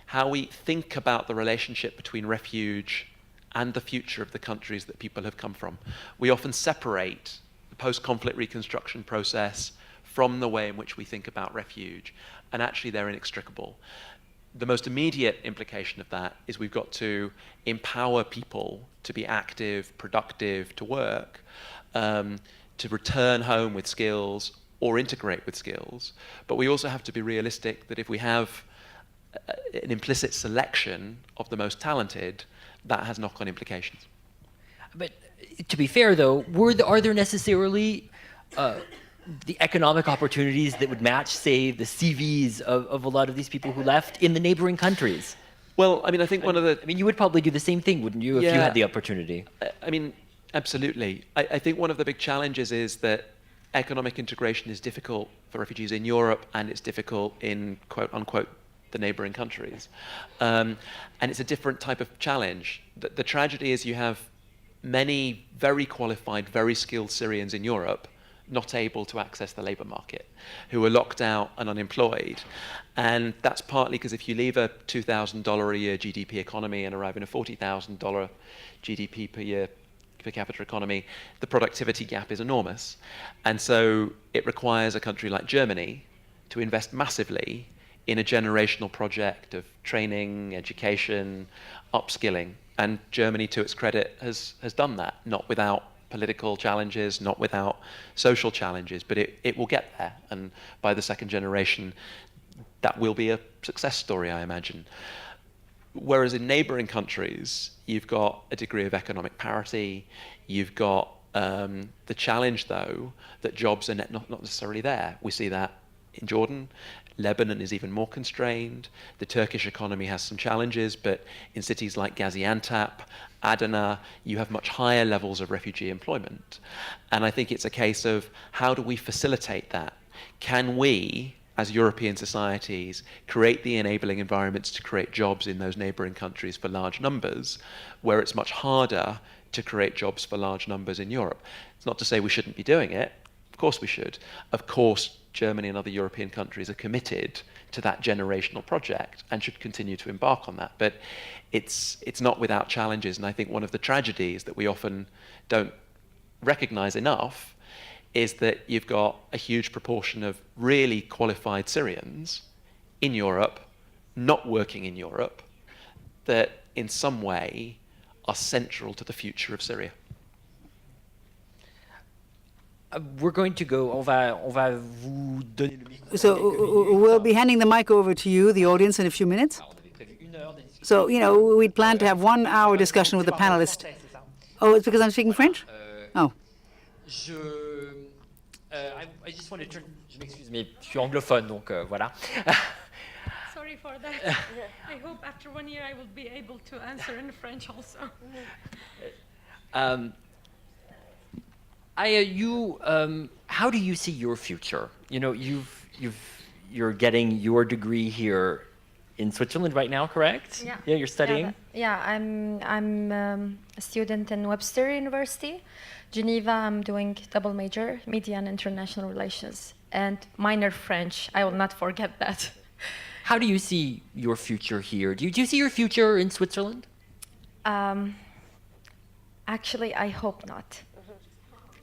think about the relationship between refuge and the future of the countries that people have come from. We often separate the post-conflict reconstruction process from the way in which we think about refuge, and actually they're inextricable. The most immediate implication of that is we've got to empower people to be active, productive, to work, to return home with skills or integrate with skills. But we also have to be realistic that if we have an implicit selection of the most talented, that has knock-on implications. But to be fair, though, are there necessarily the economic opportunities that would match, say, the CVs of a lot of these people who left in the neighboring countries? Well, I mean, I think you would probably do the same thing, wouldn't you, if you had the opportunity? I mean, absolutely. I think one of the big challenges is that economic integration is difficult for refugees in Europe, and it's difficult in, quote unquote, the neighboring countries. And it's a different type of challenge. The tragedy is you have many very qualified, very skilled Syrians in Europe not able to access the labor market, who are locked out and unemployed. And that's partly because if you leave a $2,000 a year GDP economy and arrive in a $40,000 GDP per year per capita economy, the productivity gap is enormous. And so it requires a country like Germany to invest massively in a generational project of training, education, upskilling. And Germany, to its credit, has done that, not without political challenges, not without social challenges, but it will get there. And by the second generation, that will be a success story, I imagine. Whereas in neighboring countries, you've got a degree of economic parity, you've got the challenge, though, that jobs are not necessarily there. We see that in Jordan. Lebanon is even more constrained. The Turkish economy has some challenges, but in cities like Gaziantep, Adana, you have much higher levels of refugee employment. And I think it's a case of how do we facilitate that? Can we, as European societies, create the enabling environments to create jobs in those neighboring countries for large numbers, where it's much harder to create jobs for large numbers in Europe? It's not to say we shouldn't be doing it. Of course we should. Of course, Germany and other European countries are committed to that generational project and should continue to embark on that. But it's not without challenges. And I think one of the tragedies that we often don't recognize enough is that you've got a huge proportion of really qualified Syrians in Europe, not working in Europe, that in some way are central to the future of Syria. We're going to go, on va vous donner le micro. So we'll be handing the mic over to you, the audience, in a few minutes. So, we'd planned to have 1 hour discussion with the panelists. Oh, it's because I'm speaking French? Oh. I just want to turn, je m'excuse, mais je suis anglophone, donc voilà. Sorry for that. I hope after 1 year I will be able to answer in French also. How do you see your future? You're getting your degree here in Switzerland right now, correct? Yeah. Yeah, you're studying. Yeah, I'm a student in Webster University, Geneva. I'm doing double major, media and international relations, and minor French. I will not forget that. How do you see your future here? Do you see your future in Switzerland? Actually, I hope not.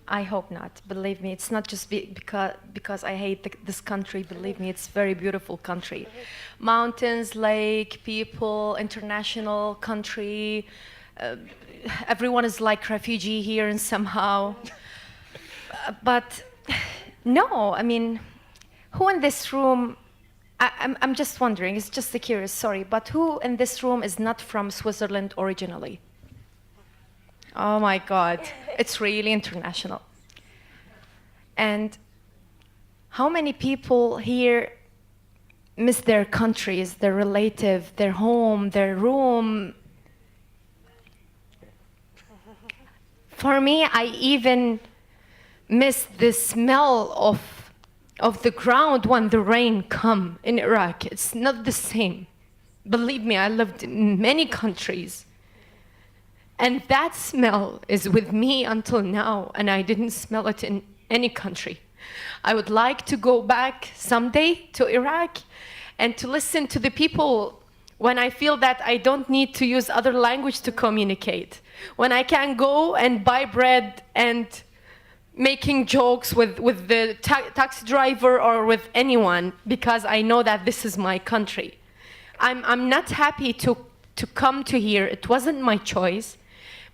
I hope not. Believe me, it's not just because I hate this country. Believe me, it's a very beautiful country. Mountains, lake, people, international country. Everyone is like refugee here and somehow. But no, I mean, who in this room, I'm just wondering, it's just a curious, sorry, but who in this room is not from Switzerland originally? Oh my God, it's really international. And how many people here miss their countries, their relative, their home, their room? For me, I even miss the smell of the ground when the rain comes in Iraq. It's not the same. Believe me, I lived in many countries. And that smell is with me until now, and I didn't smell it in any country. I would like to go back someday to Iraq and to listen to the people when I feel that I don't need to use other language to communicate. When I can go and buy bread and making jokes with the taxi driver or with anyone because I know that this is my country. I'm not happy to come to here. It wasn't my choice.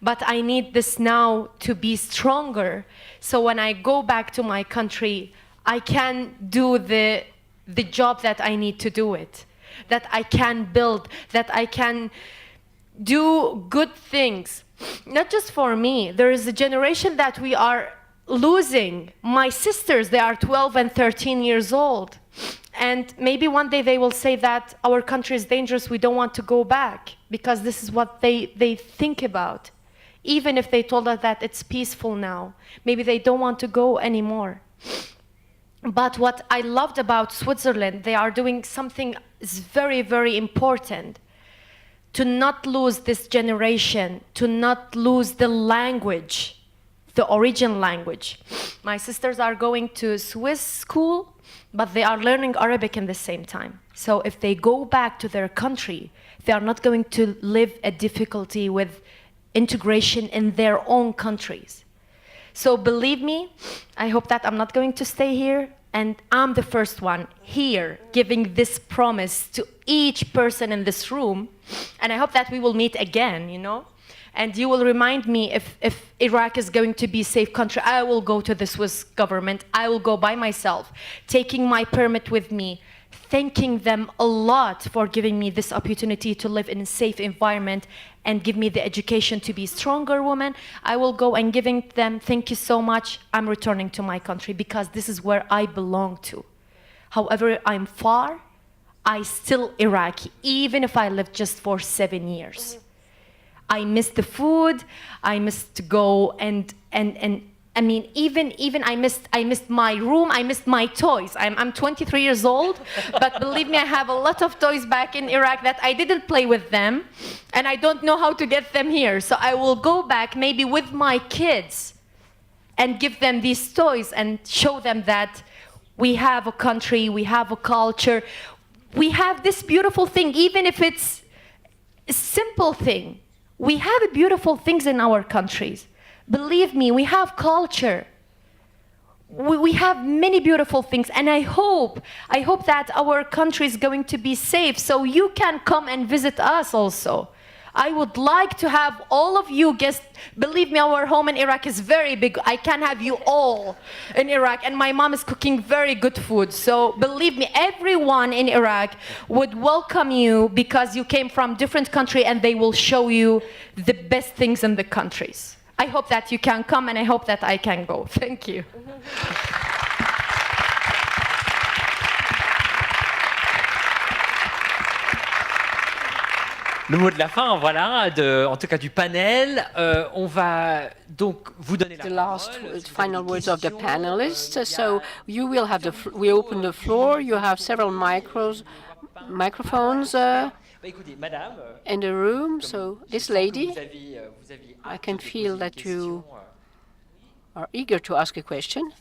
But I need this now to be stronger. So when I go back to my country, I can do the job that I need to do it. That I can build, that I can do good things. Not just for me. There is a generation that we are losing. My sisters, they are 12 and 13 years old. And maybe one day they will say that our country is dangerous, we don't want to go back. Because this is what they think about. Even if they told us that it's peaceful now, maybe they don't want to go anymore. But what I loved about Switzerland, they are doing something is very, very important. To not lose this generation, to not lose the language, the origin language. My sisters are going to Swiss school, but they are learning Arabic in the same time. So if they go back to their country, they are not going to live a difficulty with integration in their own countries. So believe me, I hope that I'm not going to stay here, and I'm the first one here giving this promise to each person in this room, and I hope that we will meet again, and you will remind me if Iraq is going to be a safe country, I will go to the Swiss government. I will go by myself, taking my permit with me, thanking them a lot for giving me this opportunity to live in a safe environment and give me the education to be a stronger woman. I will go and giving them, thank you so much, I'm returning to my country because this is where I belong to. However, I'm far, I still Iraqi, even if I lived just for 7 years. I miss the food, I miss to go and I mean, even I missed my room, I missed my toys. I'm 23 years old, but believe me, I have a lot of toys back in Iraq that I didn't play with them, and I don't know how to get them here. So I will go back maybe with my kids and give them these toys and show them that we have a country, we have a culture, we have this beautiful thing, even if it's a simple thing. We have beautiful things in our countries. Believe me, we have culture. We have many beautiful things, and I hope that our country is going to be safe, so you can come and visit us also. I would like to have all of you guests. Believe me, our home in Iraq is very big. I can have you all in Iraq, and my mom is cooking very good food. So believe me, everyone in Iraq would welcome you because you came from different country, and they will show you the best things in the countries. I hope that you can come, and I hope that I can go. Thank you. Le mot de la fin, voilà, en tout cas du panel. On va donc vous donner la parole. The final words of the panelists. So you will have we open the floor. You have several microphones in the room. So this lady, I can feel that you are eager to ask a question.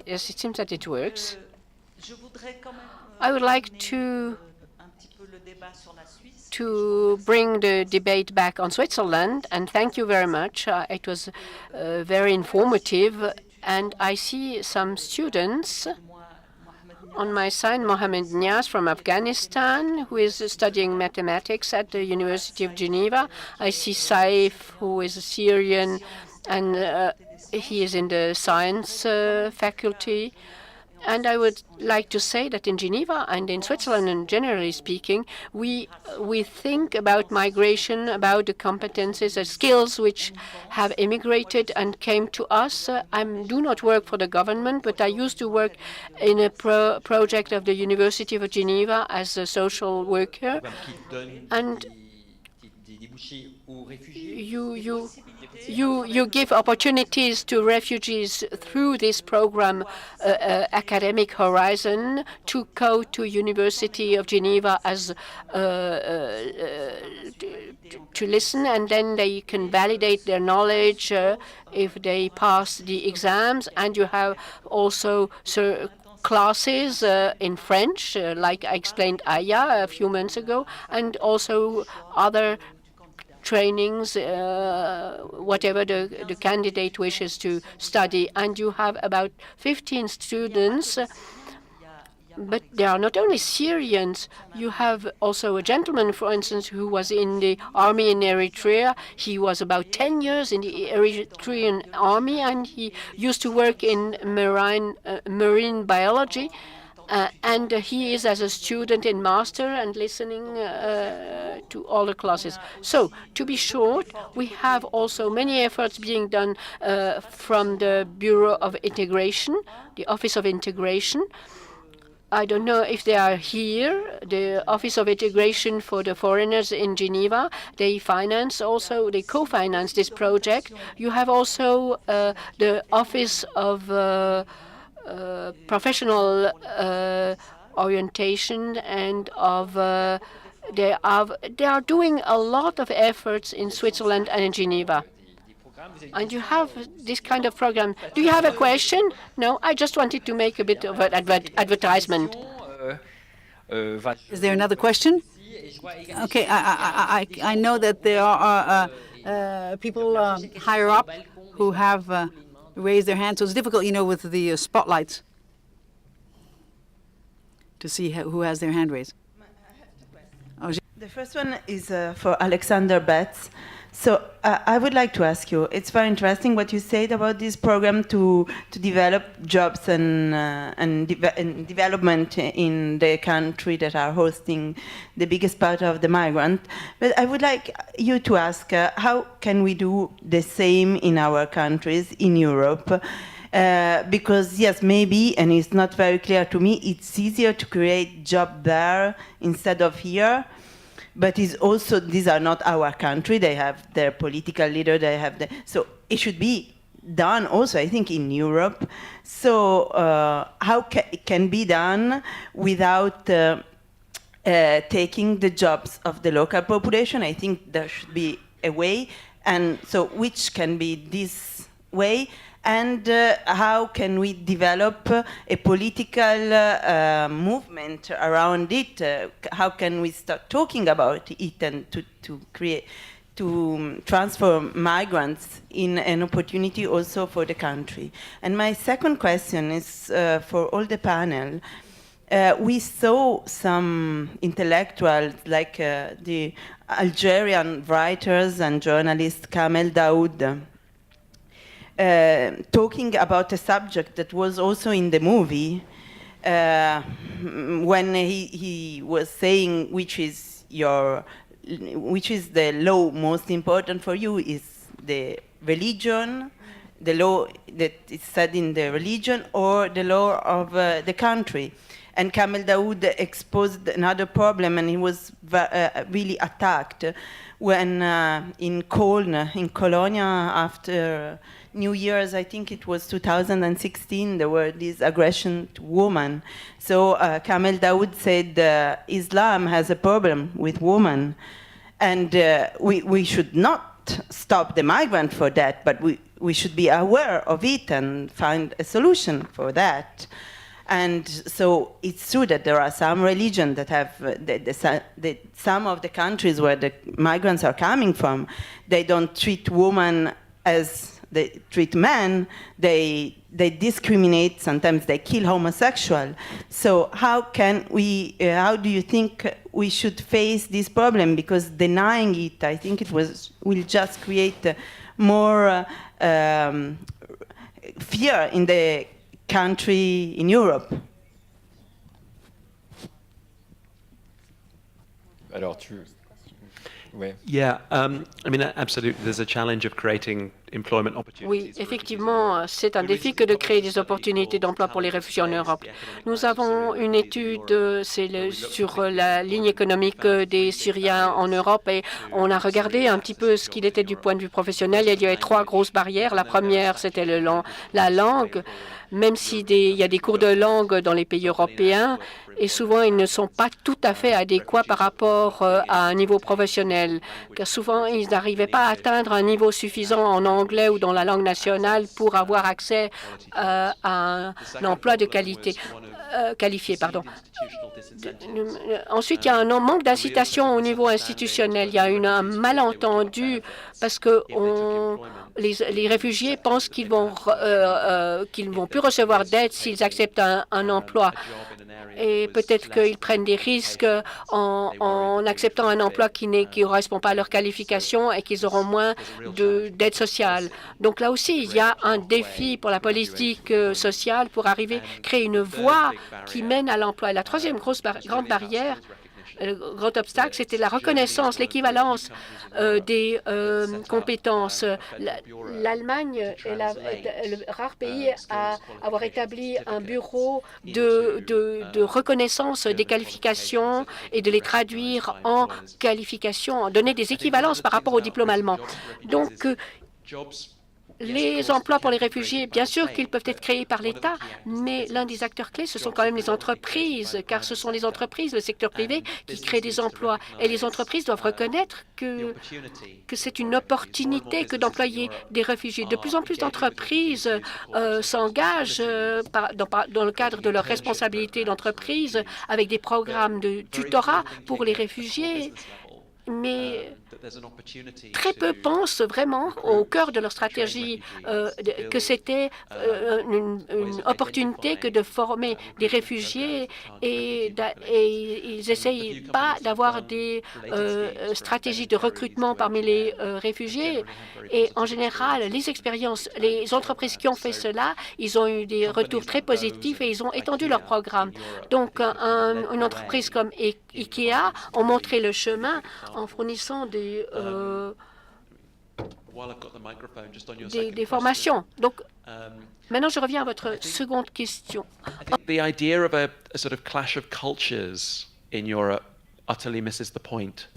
Yes, it seems that it works. I would like to bring the debate back on Switzerland, and thank you very much. It was very informative, and I see some students on my side. Mohammed from Afghanistan, who is studying mathematics at the University of Geneva. I see Saif, who is a Syrian, and he is in the science faculty. And I would like to say that in Geneva and in Switzerland, and generally speaking, we think about migration, about the competences and skills which have immigrated and came to us. I do not work for the government, but I used to work in a project of the University of Geneva as a social worker. And you give opportunities to refugees through this program, Academic Horizon, to go to University of Geneva as to listen, and then they can validate their knowledge if they pass the exams. And you have also classes in French, like I explained Aya a few months ago, and also other trainings, whatever the candidate wishes to study. And you have about 15 students, but they are not only Syrians. You have also a gentleman, for instance, who was in the army in Eritrea. He was about 10 years in the Eritrean army, and he used to work in marine biology. And he is as a student in master and listening to all the classes. So, to be short, we have also many efforts being done from the Bureau of Integration, the Office of Integration. I don't know if they are here. The Office of Integration for the Foreigners in Geneva, they co-finance this project. You have also the Office of professional orientation, and they are doing a lot of efforts in Switzerland and in Geneva. And you have this kind of program. Do you have a question? No, I just wanted to make a bit of an advertisement. Is there another question? Okay, I know that there are people higher up who have raise their hands. So it's difficult, with the spotlights to see who has their hand raised. The first one is for Alexander Betts. So I would like to ask you, it's very interesting what you said about this program to develop jobs and development in the country that are hosting the biggest part of the migrant. But I would like you to ask, how can we do the same in our countries, in Europe? Because yes, maybe, and it's not very clear to me, it's easier to create job there instead of here. But it's also, these are not our country. They have their political leader. They have so it should be done also, I think, in Europe. So how it can be done without taking the jobs of the local population? I think there should be a way. And so which can be this way? And how can we develop a political movement around it? How can we start talking about it and to transform migrants in an opportunity also for the country? And my second question is for all the panel. We saw some intellectuals like the Algerian writers and journalist Kamel Daoud talking about a subject that was also in the movie when he was saying which is the law most important for you, is the religion, the law that is said in the religion, or the law of the country. And Kamel Daoud exposed another problem, and he was really attacked when in Köln, in Cologne, after New Year's, I think it was 2016, there were these aggression to women. So Kamel Daoud said Islam has a problem with women, and we should not stop the migrant for that, but we should be aware of it and find a solution for that. And so it's true that there are some religions that have, some of the countries where the migrants are coming from, they don't treat women as they treat men, they discriminate, sometimes they kill homosexual. So how do you think we should face this problem? Because denying it, I think will just create more fear in the country, in Europe. Yeah, I mean, absolutely, there's a challenge of creating employment opportunities. Oui, effectivement, c'est un défi que de créer des opportunités d'emploi pour les réfugiés en Europe. Nous avons une étude sur la ligne économique des Syriens en Europe et on a regardé un petit peu ce qu'il était du point de vue professionnel. Il y avait 3 grosses barrières. La première, c'était la langue. Même s'il y a des cours de langue dans les pays européens, et souvent ils ne sont pas tout à fait adéquats par rapport à un niveau professionnel, car souvent ils n'arrivaient pas à atteindre un niveau suffisant en anglais ou dans la langue nationale pour avoir accès à un emploi de qualifié. Ensuite, il y a un manque d'incitation au niveau institutionnel. Il y a un malentendu parce que les réfugiés pensent qu'ils vont plus recevoir d'aide s'ils acceptent un emploi. Et peut-être qu'ils prennent des risques en acceptant un emploi qui ne correspond pas à leur qualification et qu'ils auront moins d'aide sociale. Donc là aussi, il y a un défi pour la politique sociale pour arriver à créer une voie qui mène à l'emploi. Et la troisième grande barrière, le grand obstacle, c'était la reconnaissance, l'équivalence des compétences. L'Allemagne est le rare pays à avoir établi un bureau de reconnaissance des qualifications et de les traduire en qualifications, donner des équivalences par rapport au diplôme allemand. Donc, les emplois pour les réfugiés, bien sûr qu'ils peuvent être créés par l'État, mais l'un des acteurs clés, ce sont quand même les entreprises, car ce sont les entreprises, le secteur privé, qui créent des emplois. Et les entreprises doivent reconnaître que c'est une opportunité que d'employer des réfugiés. De plus en plus d'entreprises s'engagent dans le cadre de leur responsabilité d'entreprise avec des programmes de tutorat pour les réfugiés. Mais très peu pensent vraiment au cœur de leur stratégie que c'était une opportunité que de former des réfugiés et ils n'essayent pas d'avoir des stratégies de recrutement parmi les réfugiés. Et en général, les entreprises qui ont fait cela, ils ont eu des retours très positifs et ils ont étendu leur programme. Donc, une entreprise comme IKEA ont montré le chemin en fournissant des formations. Donc, maintenant, je reviens à votre seconde question. The idea of a sort of clash of cultures in Europe utterly misses the point.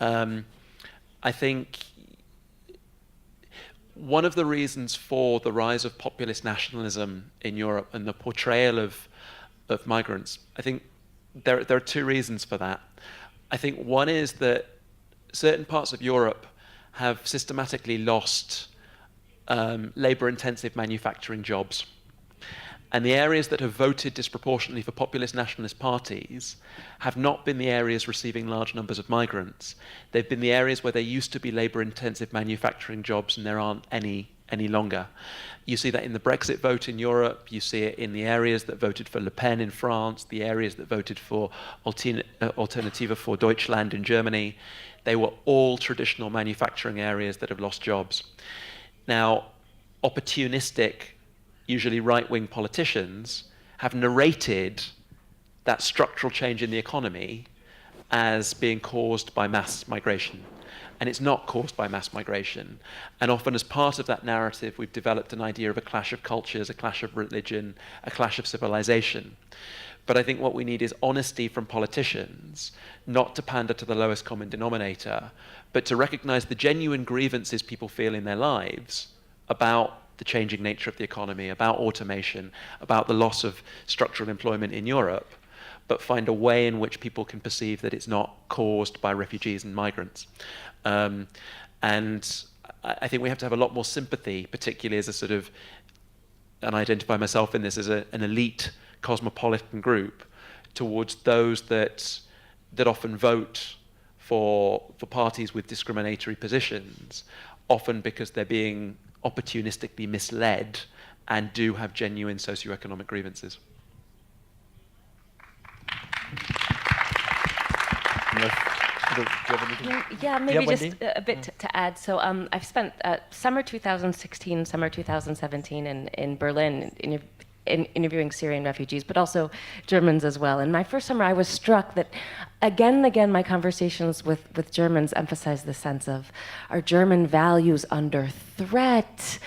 I think one of the reasons for the rise of populist nationalism in Europe and the portrayal of migrants, I think there are two reasons for that. I think one is that certain parts of Europe have systematically lost labor-intensive manufacturing jobs. And the areas that have voted disproportionately for populist nationalist parties have not been the areas receiving large numbers of migrants. They've been the areas where there used to be labor-intensive manufacturing jobs and there aren't any longer. You see that in the Brexit vote in Europe, you see it in the areas that voted for Le Pen in France, the areas that voted for Alternative for Deutschland in Germany. They were all traditional manufacturing areas that have lost jobs. Now, opportunistic, usually right-wing politicians have narrated that structural change in the economy as being caused by mass migration. And it's not caused by mass migration. And often as part of that narrative, we've developed an idea of a clash of cultures, a clash of religion, a clash of civilization. But I think what we need is honesty from politicians, not to pander to the lowest common denominator, but to recognize the genuine grievances people feel in their lives about the changing nature of the economy, about automation, about the loss of structural employment in Europe, but find a way in which people can perceive that it's not caused by refugees and migrants. And I think we have to have a lot more sympathy, particularly as a sort of, and I identify myself in this as an elite cosmopolitan group, towards those that often vote for parties with discriminatory positions, often because they're being opportunistically misled and do have genuine socioeconomic grievances. Yeah, maybe just a bit to add. So I've spent summer 2016, summer 2017 in Berlin interviewing Syrian refugees, but also Germans as well. And my first summer, I was struck that again and again, my conversations with Germans emphasized the sense of, are German values under threat?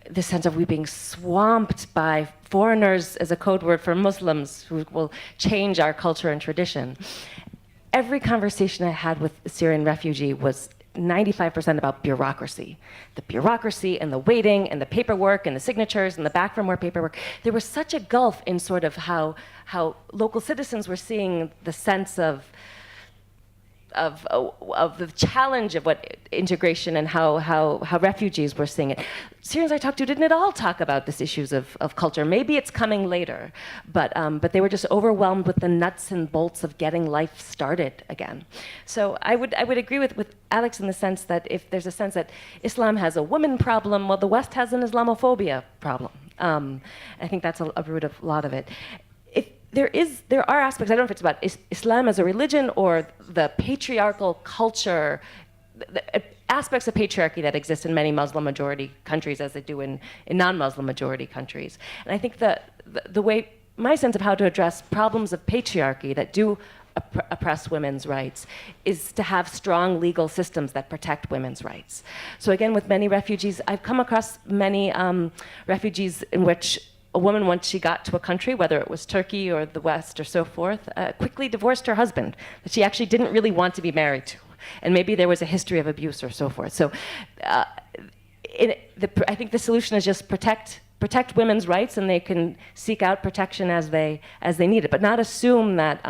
The sense of we being swamped by foreigners as a code word for Muslims who will change our culture and tradition. Every conversation I had with a Syrian refugee was 95% about bureaucracy. The bureaucracy and the waiting and the paperwork and the signatures and the back for more paperwork. There was such a gulf in sort of how local citizens were seeing the sense of the challenge of what integration and how refugees were seeing it. Syrians I talked to didn't at all talk about these issues of culture. Maybe it's coming later, but they were just overwhelmed with the nuts and bolts of getting life started again. So I would agree with Alex in the sense that if there's a sense that Islam has a woman problem, well, the West has an Islamophobia problem. I think that's a root of a lot of it. There are aspects, I don't know if it's about Islam as a religion or the patriarchal culture, the aspects of patriarchy that exist in many Muslim majority countries as they do in non-Muslim majority countries. And I think the way, my sense of how to address problems of patriarchy that do oppress women's rights is to have strong legal systems that protect women's rights. So again, with many refugees, I've come across many refugees in which a woman, once she got to a country, whether it was Turkey or the West or so forth, quickly divorced her husband that she actually didn't really want to be married to. And maybe there was a history of abuse or so forth. So I think the solution is just protect women's rights, and they can seek out protection as they need it, but not assume that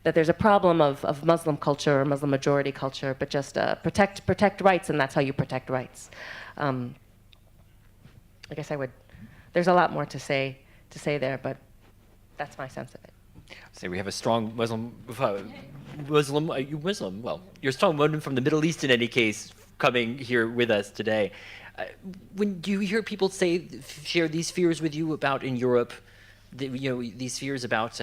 that there's a problem of Muslim culture or Muslim majority culture, but just protect rights, and that's how you protect rights. I guess I would. There's a lot more to say Muslim? Are you Muslim? Well, you're a strong woman from the Middle East in any case, coming here with us today. When do you hear people share these fears with you about in Europe, these fears about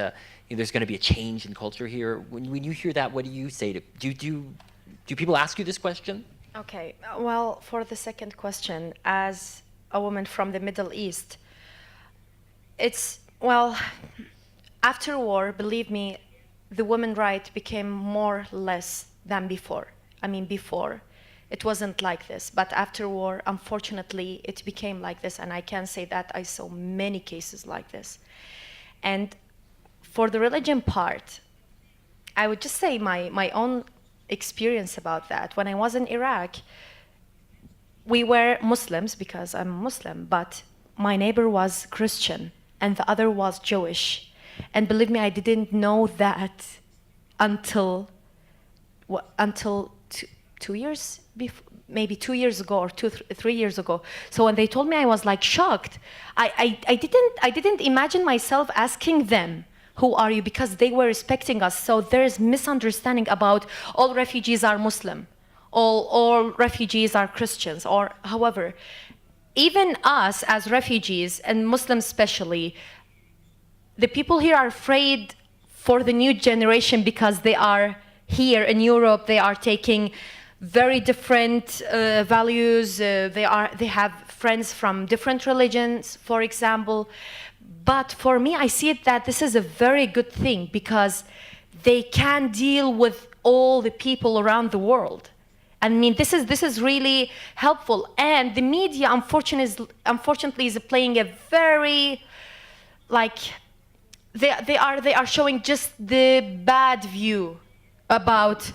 there's going to be a change in culture here? When you hear that, what do you say? Do people ask you this question? Okay, well, for the second question, as a woman from the Middle East, after war, believe me, the women's right became more or less than before. I mean, before, it wasn't like this, but after war, unfortunately, it became like this, and I can say that I saw many cases like this. And for the religion part, I would just say my own experience about that. When I was in Iraq, we were Muslims because I'm Muslim, but my neighbor was Christian and the other was Jewish. And believe me, I didn't know that until 2 years before, maybe 2 years ago or 3 years ago. So when they told me, I was like shocked. I didn't imagine myself asking them, who are you? Because they were respecting us. So there is misunderstanding about all refugees are Muslim, all refugees are Christians, or however. Even us as refugees, and Muslims especially, the people here are afraid for the new generation because they are here in Europe, they are taking very different values, they have friends from different religions, for example. But for me, I see it that this is a very good thing because they can deal with all the people around the world. I mean, this is really helpful. And the media, unfortunately, is playing a very, they are showing just the bad view about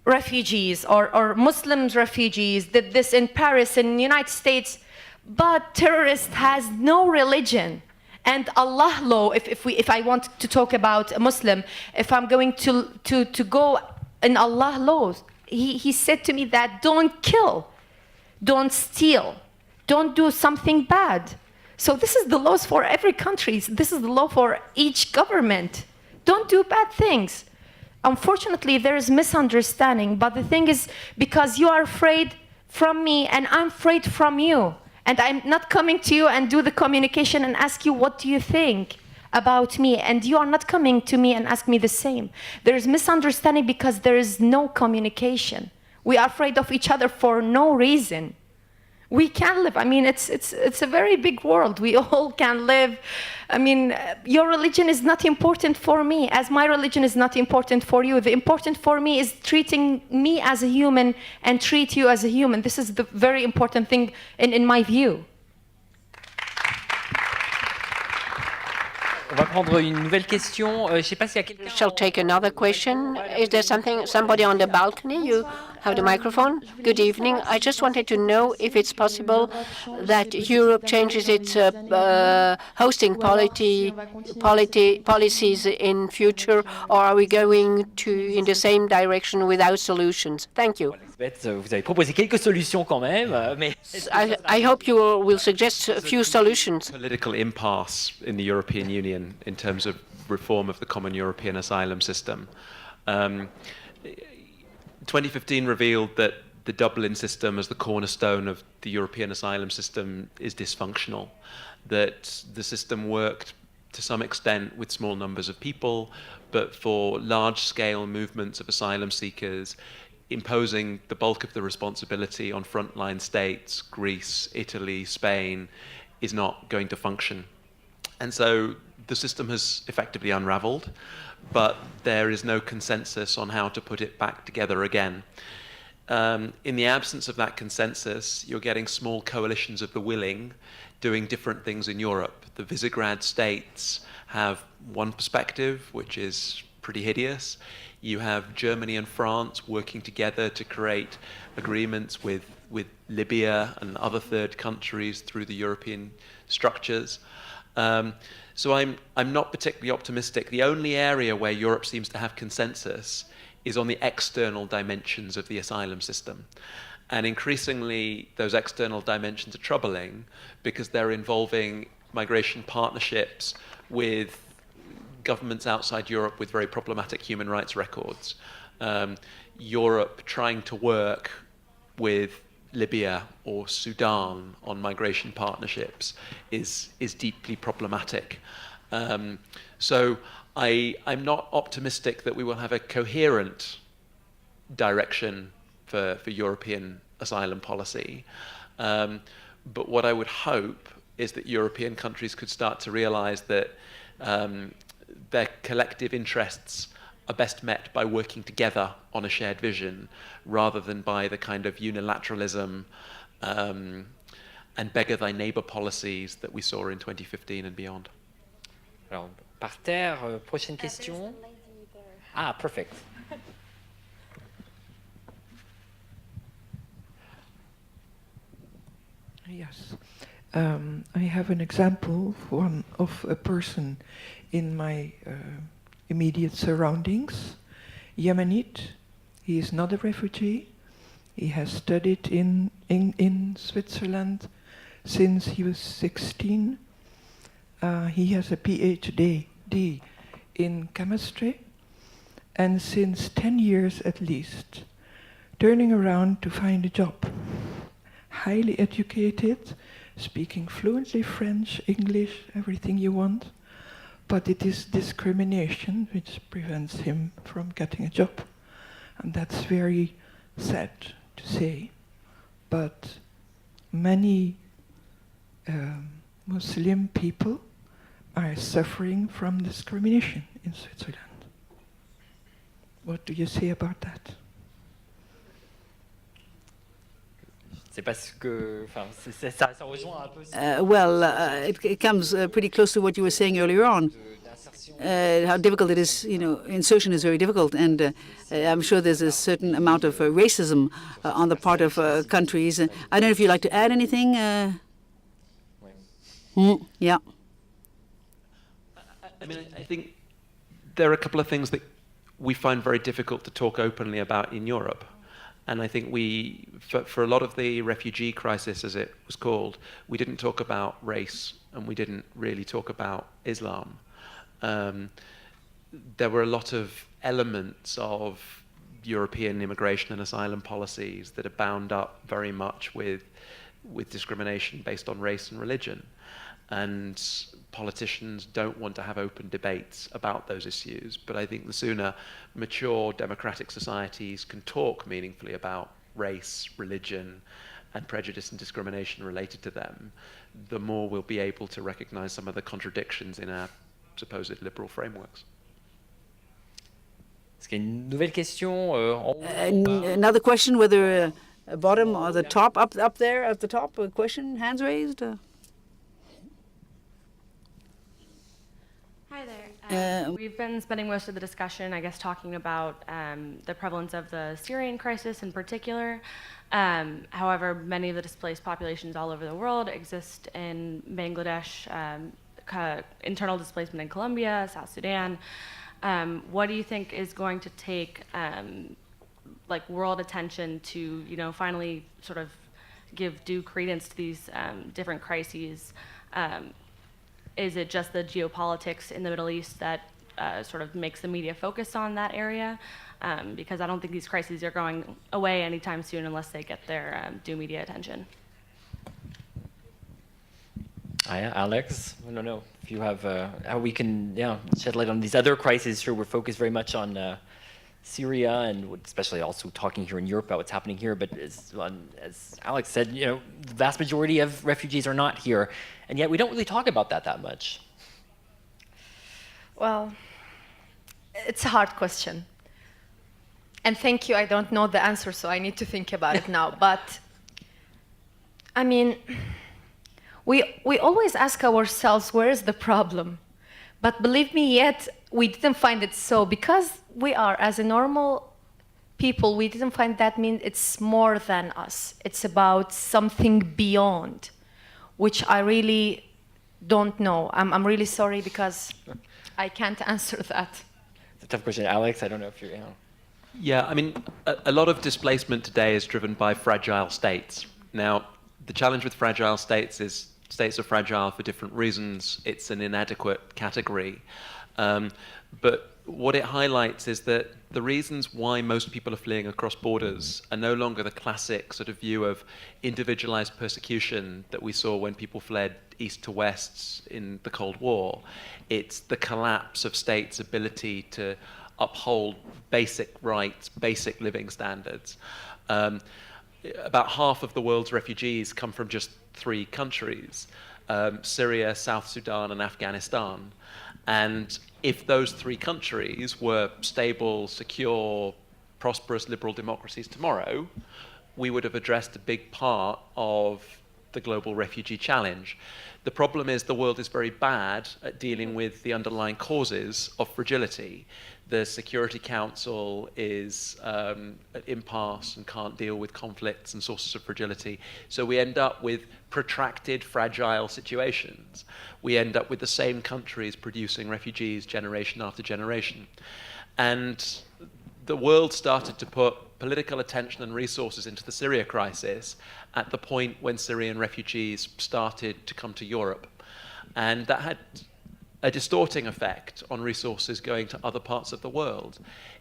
refugees or Muslim refugees, that this in Paris, in the United States, but terrorist has no religion. And Allah law, if I want to talk about a Muslim, if I'm going to go in Allah laws, he said to me that don't kill, don't steal, don't do something bad. So this is the laws for every country. This is the law for each government. Don't do bad things. Unfortunately, there is misunderstanding, but the thing is, because you are afraid from me and I'm afraid from you, and I'm not coming to you and do the communication and ask you what do you think about me, and you are not coming to me and ask me the same. There is misunderstanding because there is no communication. We are afraid of each other for no reason. We can live. I mean, it's a very big world. We all can live. I mean, your religion is not important for me, as my religion is not important for you. The important for me is treating me as a human and treat you as a human. This is the very important thing in my view. On va prendre une nouvelle question. Je sais pas s'il y a quelqu'un. Shall take another question. Is there somebody on the balcony? You have the microphone. Good evening. I just wanted to know if it's possible that Europe changes its hosting policies in future, or are we going in the same direction without solutions? Thank you. Vous avez proposé quelques solutions quand même, mais I hope you will suggest a few solutions. Political impasse in the European Union in terms of reform of the common European asylum system. 2015 revealed that the Dublin system as the cornerstone of the European asylum system is dysfunctional, that the system worked to some extent with small numbers of people, but for large-scale movements of asylum seekers, imposing the bulk of the responsibility on frontline states, Greece, Italy, Spain, is not going to function. And so the system has effectively unraveled, but there is no consensus on how to put it back together again. In the absence of that consensus, you're getting small coalitions of the willing doing different things in Europe. The Visegrad states have one perspective, which is pretty hideous. You have Germany and France working together to create agreements with Libya and other third countries through the European structures. So I'm not particularly optimistic. The only area where Europe seems to have consensus is on the external dimensions of the asylum system. And increasingly, those external dimensions are troubling because they're involving migration partnerships with governments outside Europe with very problematic human rights records. Europe trying to work with Libya or Sudan on migration partnerships is deeply problematic. So I'm not optimistic that we will have a coherent direction for European asylum policy. But what I would hope is that European countries could start to realize that their collective interests are best met by working together on a shared vision rather than by the kind of unilateralism and beggar thy neighbor policies that we saw in 2015 and beyond. Alors, par terre, prochaine question. Ah, perfect. Yes. I have an example of a person in my immediate surroundings, Yemenite. He is not a refugee. He has studied in Switzerland since he was 16. He has a PhD in chemistry, and since 10 years at least, turning around to find a job. Highly educated, speaking fluently French, English, everything you want, but it is discrimination which prevents him from getting a job. And that's very sad to say, but many Muslim people are suffering from discrimination in Switzerland. What do you say about that? C'est parce que, enfin, ça rejoint un peu. It comes pretty close to what you were saying earlier on. How difficult it is, insertion is very difficult, and I'm sure there's a certain amount of racism on the part of countries. I don't know if you'd like to add anything. Yeah. I mean, I think there are a couple of things that we find very difficult to talk openly about in Europe. And I think for a lot of the refugee crisis, as it was called, we didn't talk about race and we didn't really talk about Islam. There were a lot of elements of European immigration and asylum policies that are bound up very much with discrimination based on race and religion. And politicians don't want to have open debates about those issues. But I think the sooner mature democratic societies can talk meaningfully about race, religion, and prejudice and discrimination related to them, the more we'll be able to recognize some of the contradictions in our supposed liberal frameworks. Est-ce qu'il y a une nouvelle question Another question, whether bottom or the top, up there at the top, a question, hands raised? Hi there. We've been spending most of the discussion, I guess, talking about the prevalence of the Syrian crisis in particular. However, many of the displaced populations all over the world exist in Bangladesh, internal displacement in Colombia, South Sudan. What do you think is going to take world attention to, finally sort of give due credence to these different crises? Is it just the geopolitics in the Middle East that sort of makes the media focus on that area? Because I don't think these crises are going away anytime soon unless they get their due media attention. Alex, I don't know if you have how we can shed light on these other crises. Sure, we're focused very much on Syria and especially also talking here in Europe about what's happening here. But as Alex said, the vast majority of refugees are not here, and yet we don't really talk about that much. Well, it's a hard question. And thank you, I don't know the answer, so I need to think about it now. But, I mean, we always ask ourselves, where is the problem? But believe me, yet we didn't find it so. Because we are, as a normal people, we didn't find that mean it's more than us. It's about something beyond, which I really don't know. I'm really sorry because I can't answer that. It's a tough question. Alex, I don't know if you're... Yeah, I mean, a lot of displacement today is driven by fragile states. Now, the challenge with fragile states is states are fragile for different reasons. It's an inadequate category. But what it highlights is that the reasons why most people are fleeing across borders are no longer the classic sort of view of individualized persecution that we saw when people fled east to west in the Cold War. It's the collapse of states' ability to uphold basic rights, basic living standards. About half of the world's refugees come from just 3 countries, Syria, South Sudan, and Afghanistan. And if those 3 countries were stable, secure, prosperous, liberal democracies tomorrow, we would have addressed a big part of the global refugee challenge. The problem is the world is very bad at dealing with the underlying causes of fragility. The Security Council is at impasse and can't deal with conflicts and sources of fragility. So we end up with protracted, fragile situations. We end up with the same countries producing refugees generation after generation. And the world started to put political attention and resources into the Syria crisis at the point when Syrian refugees started to come to Europe. And that had a distorting effect on resources going to other parts of the world.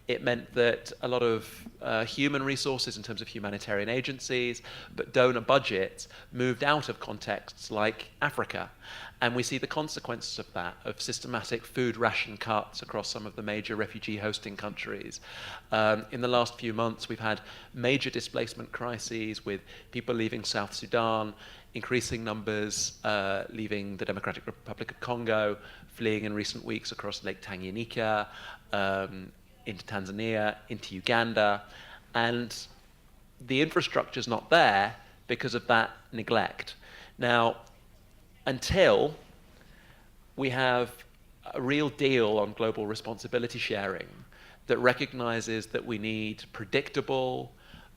It meant that a lot of human resources in terms of humanitarian agencies, but donor budgets moved out of contexts like Africa. And we see the consequences of that, of systematic food ration cuts across some of the major refugee hosting countries. In the last few months, we've had major displacement crises with people leaving South Sudan, increasing numbers leaving the Democratic Republic of Congo, fleeing in recent weeks across Lake Tanganyika, into Tanzania, into Uganda. And the infrastructure's not there because of that neglect. Now, until we have a real deal on global responsibility sharing that recognizes that we need predictable,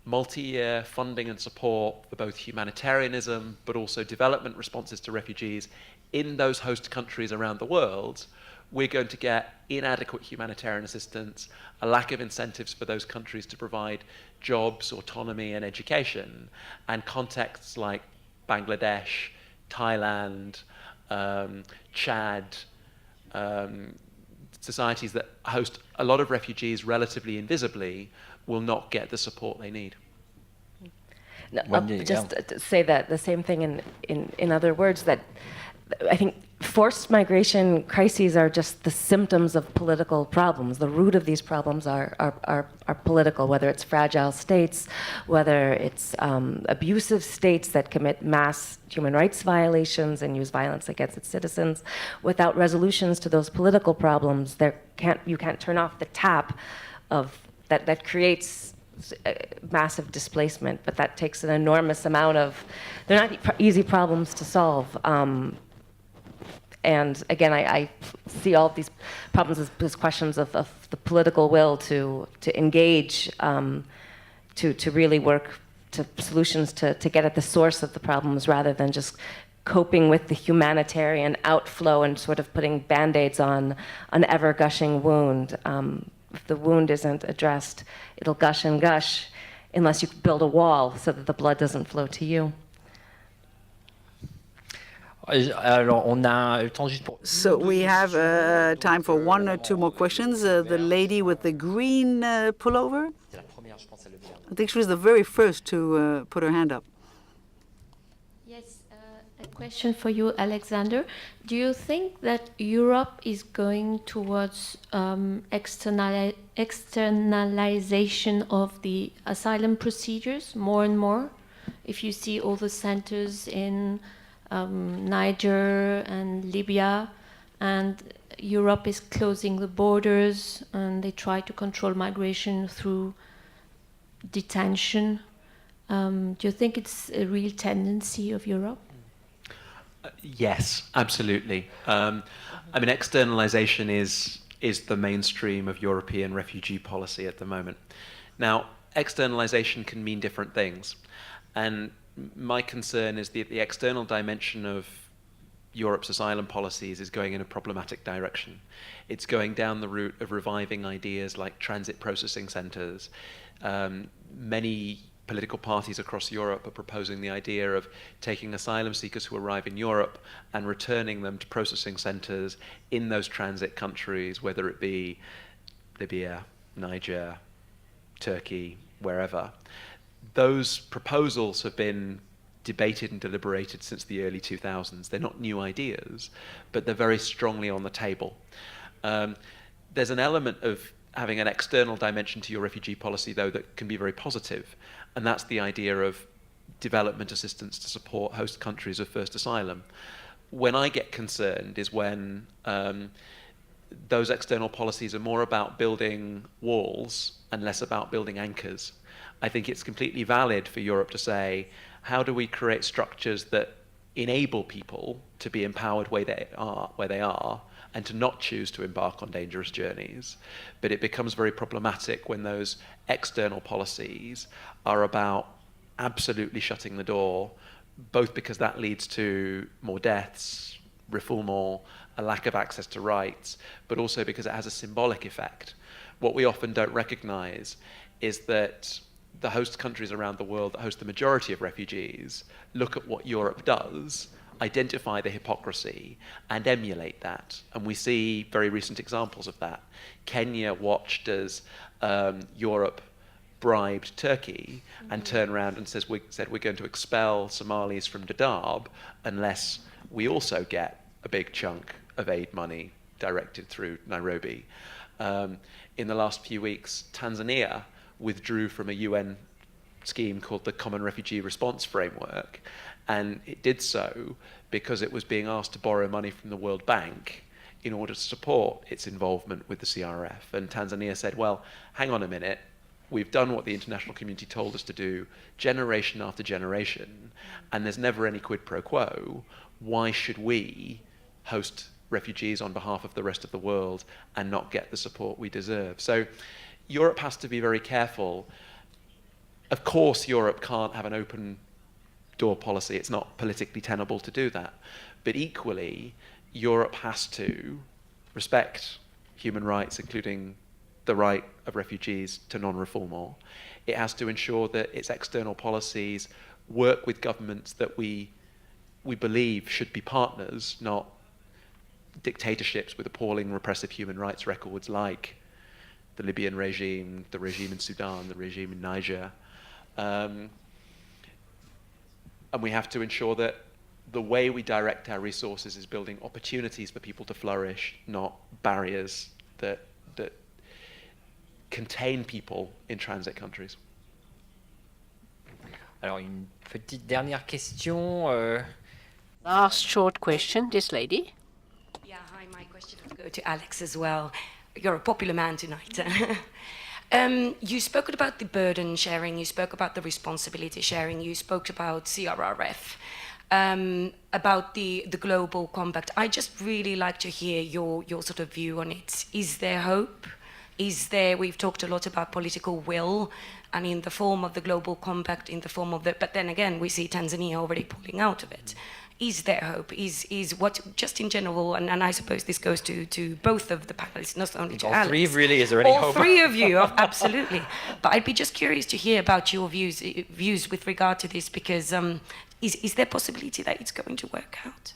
multi-year funding and support for both humanitarianism but also development responses to refugees in those host countries around the world, we're going to get inadequate humanitarian assistance, a lack of incentives for those countries to provide jobs, autonomy, and education, and contexts like Bangladesh, Thailand, Chad, societies that host a lot of refugees relatively invisibly will not get the support they need. No, Wendy, just to say that the same thing in other words, that I think forced migration crises are just the symptoms of political problems. The root of these problems are political, whether it's fragile states, whether it's abusive states that commit mass human rights violations and use violence against its citizens. Without resolutions to those political problems, you can't turn off the tap of that creates massive displacement, but that takes an enormous amount of, they're not easy problems to solve. And again, I see all of these problems as questions of the political will to engage, to really work to solutions to get at the source of the problems rather than just coping with the humanitarian outflow and sort of putting Band-Aids on an ever-gushing wound. If the wound isn't addressed, it'll gush and gush unless you build a wall so that the blood doesn't flow to you. So we have time for 1 or 2 more questions. The lady with the green pullover. I think she was the very first to put her hand up. Yes, a question for you, Alexander. Do you think that Europe is going towards externalization of the asylum procedures more and more? If you see all the centers in Niger and Libya, and Europe is closing the borders, and they try to control migration through detention. Do you think it's a real tendency of Europe? Yes, absolutely. I mean, externalization is the mainstream of European refugee policy at the moment. Now, externalization can mean different things. And my concern is that the external dimension of Europe's asylum policies is going in a problematic direction. It's going down the route of reviving ideas like transit processing centres. Many political parties across Europe are proposing the idea of taking asylum seekers who arrive in Europe and returning them to processing centres in those transit countries, whether it be Libya, Niger, Turkey, wherever. Those proposals have been debated and deliberated since the early 2000s. They're not new ideas, but they're very strongly on the table. There's an element of having an external dimension to your refugee policy, though, that can be very positive, and that's the idea of development assistance to support host countries of first asylum. When I get concerned is when those external policies are more about building walls and less about building anchors. I think it's completely valid for Europe to say, how do we create structures that enable people to be empowered where they are, and to not choose to embark on dangerous journeys? But it becomes very problematic when those external policies are about absolutely shutting the door, both because that leads to more deaths, refoulement, a lack of access to rights, but also because it has a symbolic effect. What we often don't recognize is that the host countries around the world that host the majority of refugees look at what Europe does, identify the hypocrisy, and emulate that. And we see very recent examples of that. Kenya watched as Europe bribed Turkey and turned around and said we're going to expel Somalis from Dadaab unless we also get a big chunk of aid money directed through Nairobi. In the last few weeks, Tanzania withdrew from a UN scheme called the Common Refugee Response Framework, and it did so because it was being asked to borrow money from the World Bank in order to support its involvement with the CRF. And Tanzania said, well, hang on a minute, we've done what the international community told us to do generation after generation, and there's never any quid pro quo. Why should we host refugees on behalf of the rest of the world and not get the support we deserve? So Europe has to be very careful. Of course, Europe can't have an open door policy. It's not politically tenable to do that. But equally, Europe has to respect human rights, including the right of refugees to non-refoulement. It has to ensure that its external policies work with governments that we believe should be partners, not dictatorships with appalling repressive human rights records like the Libyan regime, the regime in Sudan, the regime in Niger. And we have to ensure that the way we direct our resources is building opportunities for people to flourish, not barriers that contain people in transit countries. Alors, une petite dernière question. Last short question, this lady. Yeah, hi, my question will go to Alex as well. You're a popular man tonight. You spoke about the burden sharing, you spoke about the responsibility sharing, you spoke about CRRF, about the global compact. I just really like to hear your sort of view on it. Is there hope? We've talked a lot about political will, and in the form of the global compact, in the form of but then again, we see Tanzania already pulling out of it. Is there hope? Is what, just in general, and I suppose this goes to both of the panelists, not only to Alex. All three, really? Is there any hope? All three of you, absolutely. But I'd be just curious to hear about your views with regard to this, because is there possibility that it's going to work out?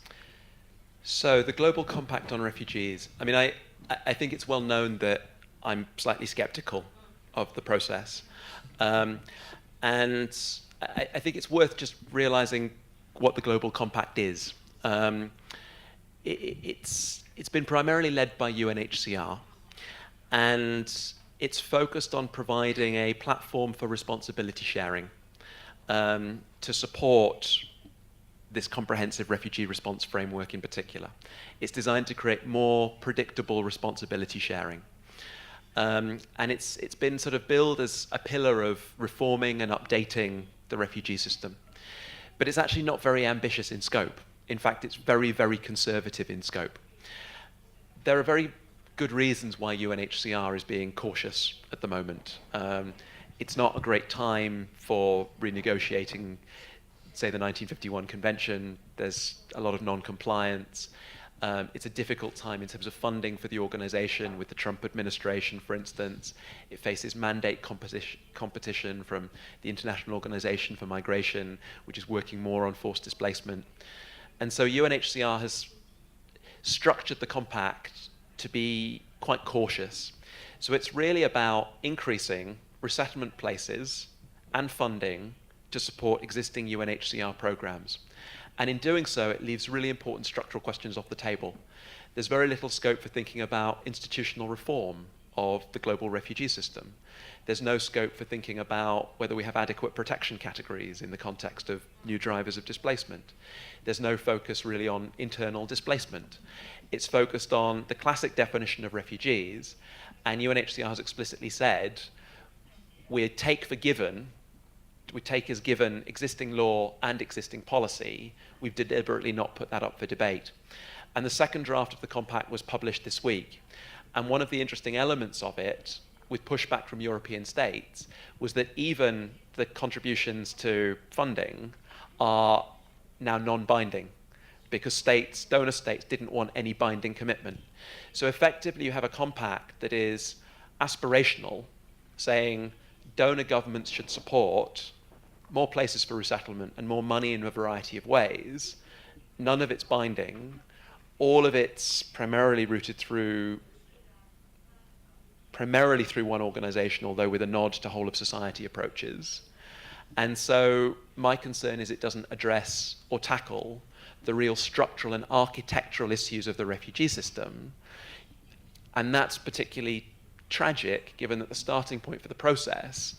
So the Global Compact on Refugees, I mean, I think it's well known that I'm slightly skeptical of the process. And I think it's worth just realizing what the Global Compact is. It's been primarily led by UNHCR, and it's focused on providing a platform for responsibility sharing to support this comprehensive refugee response framework in particular. It's designed to create more predictable responsibility sharing. And it's been sort of billed as a pillar of reforming and updating the refugee system. But it's actually not very ambitious in scope. In fact, it's very, very conservative in scope. There are very good reasons why UNHCR is being cautious at the moment. It's not a great time for renegotiating, say, the 1951 convention. There's a lot of non-compliance. It's a difficult time in terms of funding for the organization with the Trump administration, for instance. It faces mandate competition from the International Organization for Migration, which is working more on forced displacement. And so UNHCR has structured the compact to be quite cautious. So it's really about increasing resettlement places and funding to support existing UNHCR programs. And in doing so, it leaves really important structural questions off the table. There's very little scope for thinking about institutional reform of the global refugee system. There's no scope for thinking about whether we have adequate protection categories in the context of new drivers of displacement. There's no focus really on internal displacement. It's focused on the classic definition of refugees, and UNHCR has explicitly said, we take as given existing law and existing policy. We've deliberately not put that up for debate. And the second draft of the compact was published this week. And one of the interesting elements of it, with pushback from European states, was that even the contributions to funding are now non-binding, because donor states didn't want any binding commitment. So effectively you have a compact that is aspirational, saying donor governments should support more places for resettlement and more money in a variety of ways. None of it's binding. All of it's primarily through one organization, although with a nod to whole of society approaches. And so my concern is it doesn't address or tackle the real structural and architectural issues of the refugee system. And that's particularly tragic, given that the starting point for the process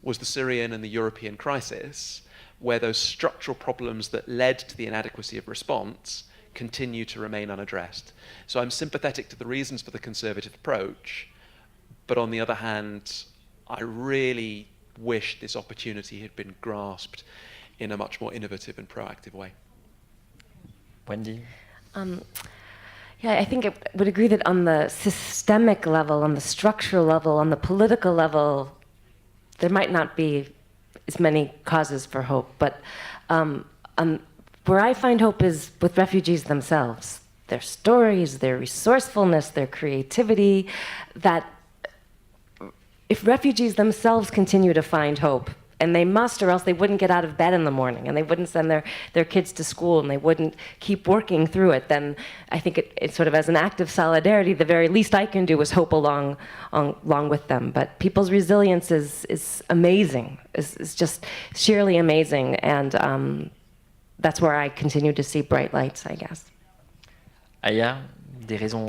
was the Syrian and the European crisis, where those structural problems that led to the inadequacy of response continue to remain unaddressed. So I'm sympathetic to the reasons for the conservative approach, but on the other hand, I really wish this opportunity had been grasped in a much more innovative and proactive way. Wendy? Yeah, I think I would agree that on the systemic level, on the structural level, on the political level, there might not be as many causes for hope. But where I find hope is with refugees themselves, their stories, their resourcefulness, their creativity, that if refugees themselves continue to find hope, and they must, or else they wouldn't get out of bed in the morning, and they wouldn't send their kids to school, and they wouldn't keep working through it, then I think it's sort of as an act of solidarity, the very least I can do is hope along with them. But people's resilience is amazing, is just sheerly amazing, and that's where I continue to see bright lights, I guess. Aya, des raisons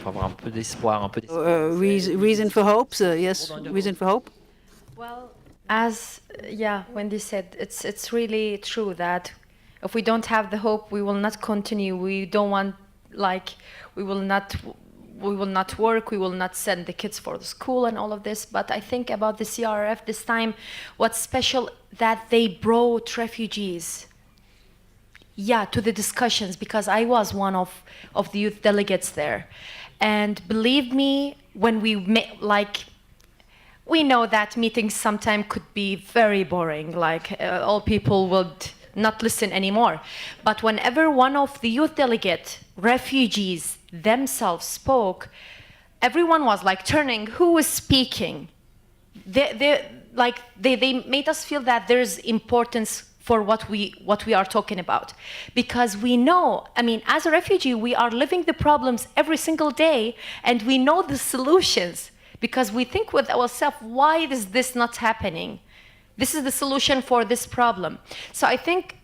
pour avoir un peu d'espoir, un peu d'espoir. Reason for hope, yes, reason for hope? Well, as Wendy said, it's really true that if we don't have the hope, we will not continue. We don't want, we will not work, we will not send the kids for the school and all of this. But I think about the CRF this time, what's special that they brought refugees to the discussions, because I was one of the youth delegates there. And believe me, when we met, we know that meetings sometimes could be very boring, all people would not listen anymore. But whenever one of the youth delegate refugees themselves spoke, everyone was turning, who was speaking? They made us feel that there's importance for what we are talking about. Because we know, as a refugee, we are living the problems every single day, and we know the solutions. Because we think with ourselves, why is this not happening? This is the solution for this problem. So I think,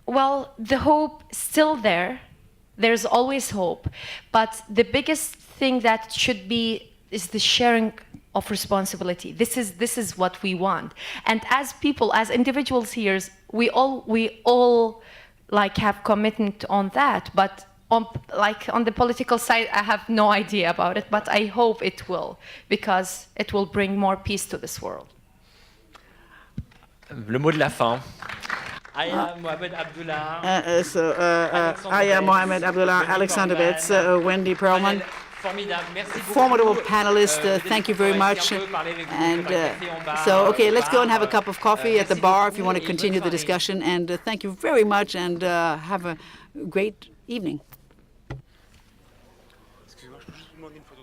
the hope is still there. There's always hope. But the biggest thing that should be is the sharing of responsibility. This is what we want. And as people, as individuals here, we all have commitment on that. But on the political side, I have no idea about it, but I hope it will, because it will bring more peace to this world. Le mot de la fin. Aya, Mohammed, Abdullah. Aya, Mohammed, Abdullah, Alexander Betts, Wendy Pearlman. Formidable panelists, thank you very much. And let's go and have a cup of coffee at the bar if you want to continue the discussion. And thank you very much, and have a great evening. tout le monde une photo.